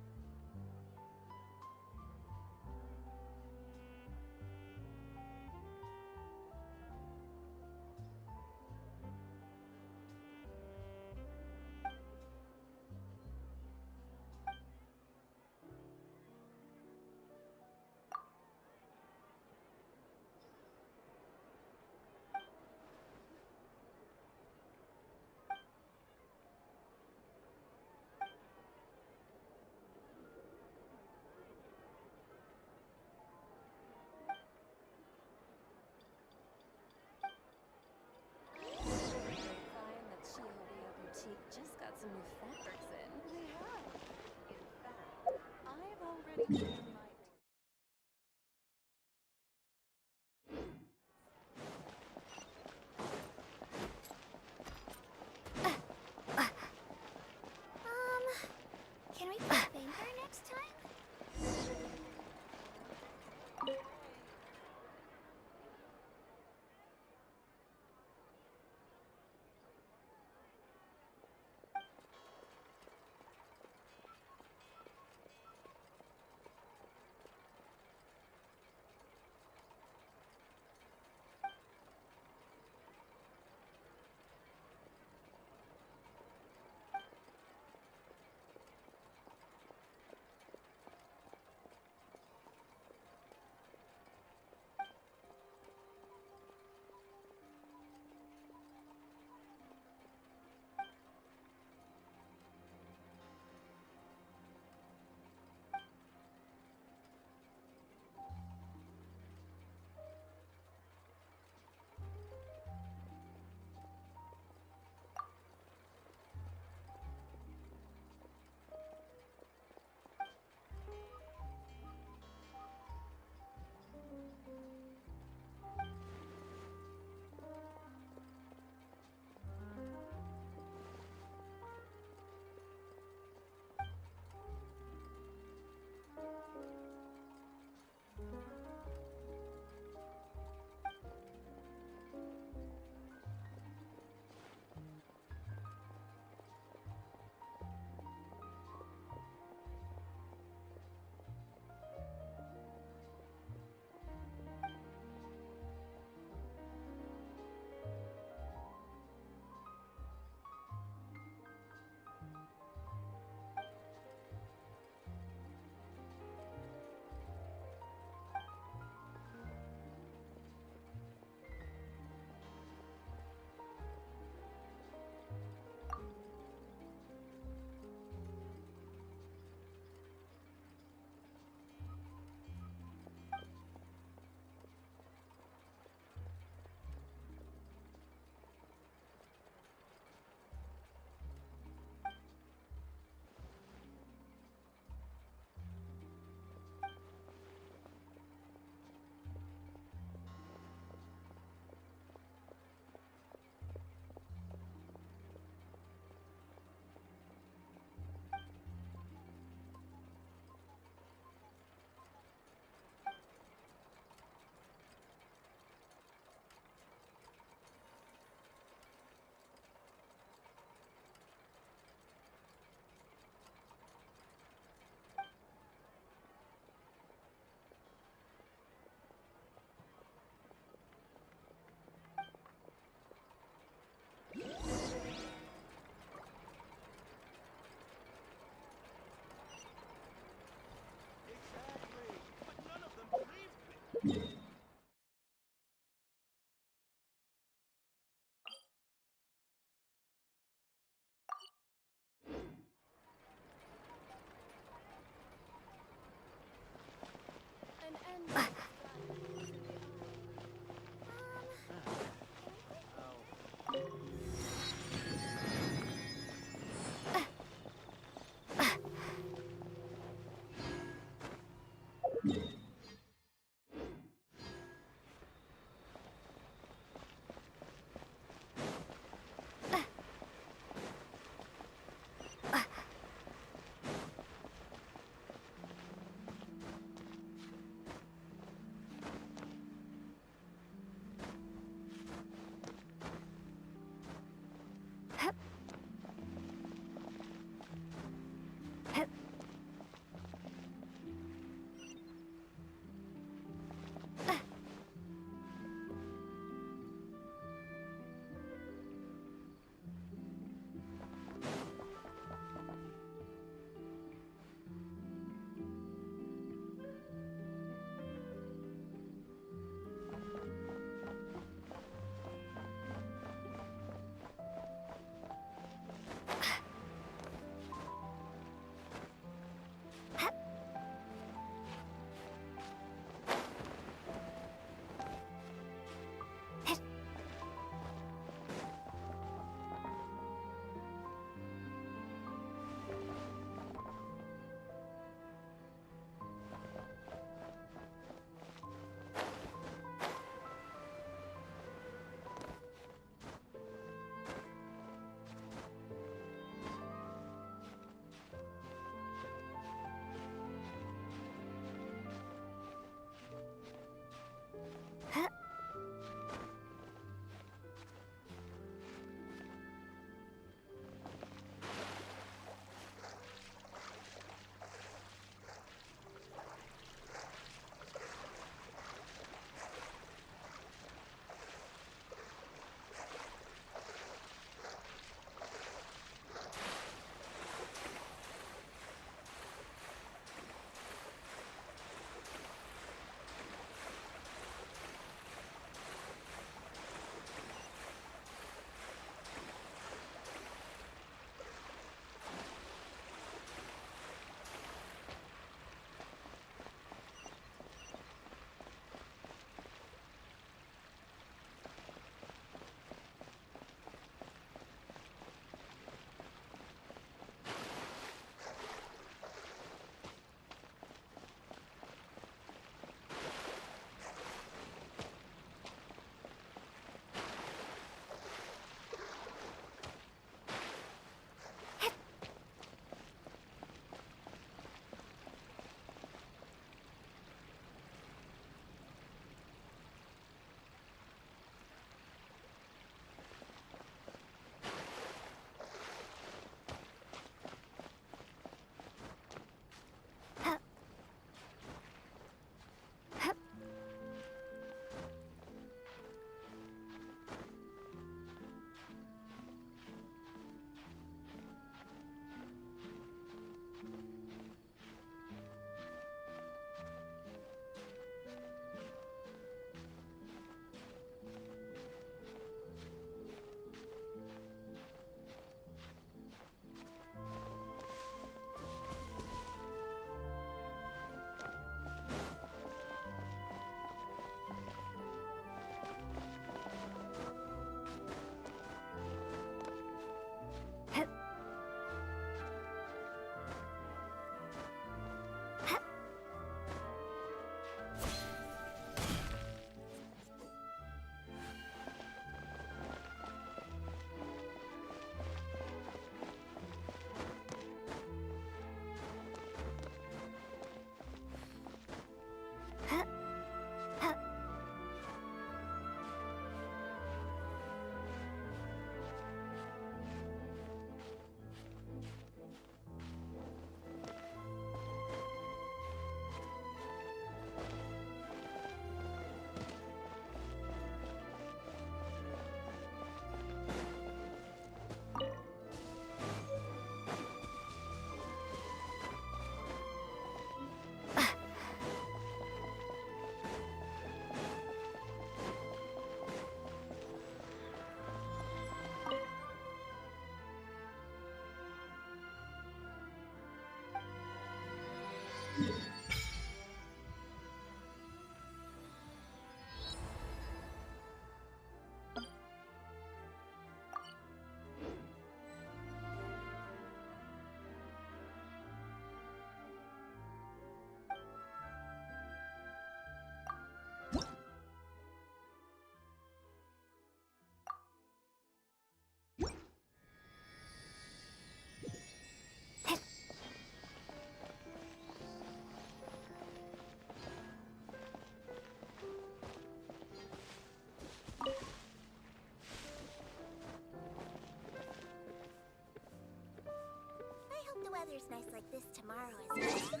weather's nice like this tomorrow as well.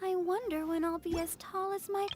I wonder when I'll be as tall as my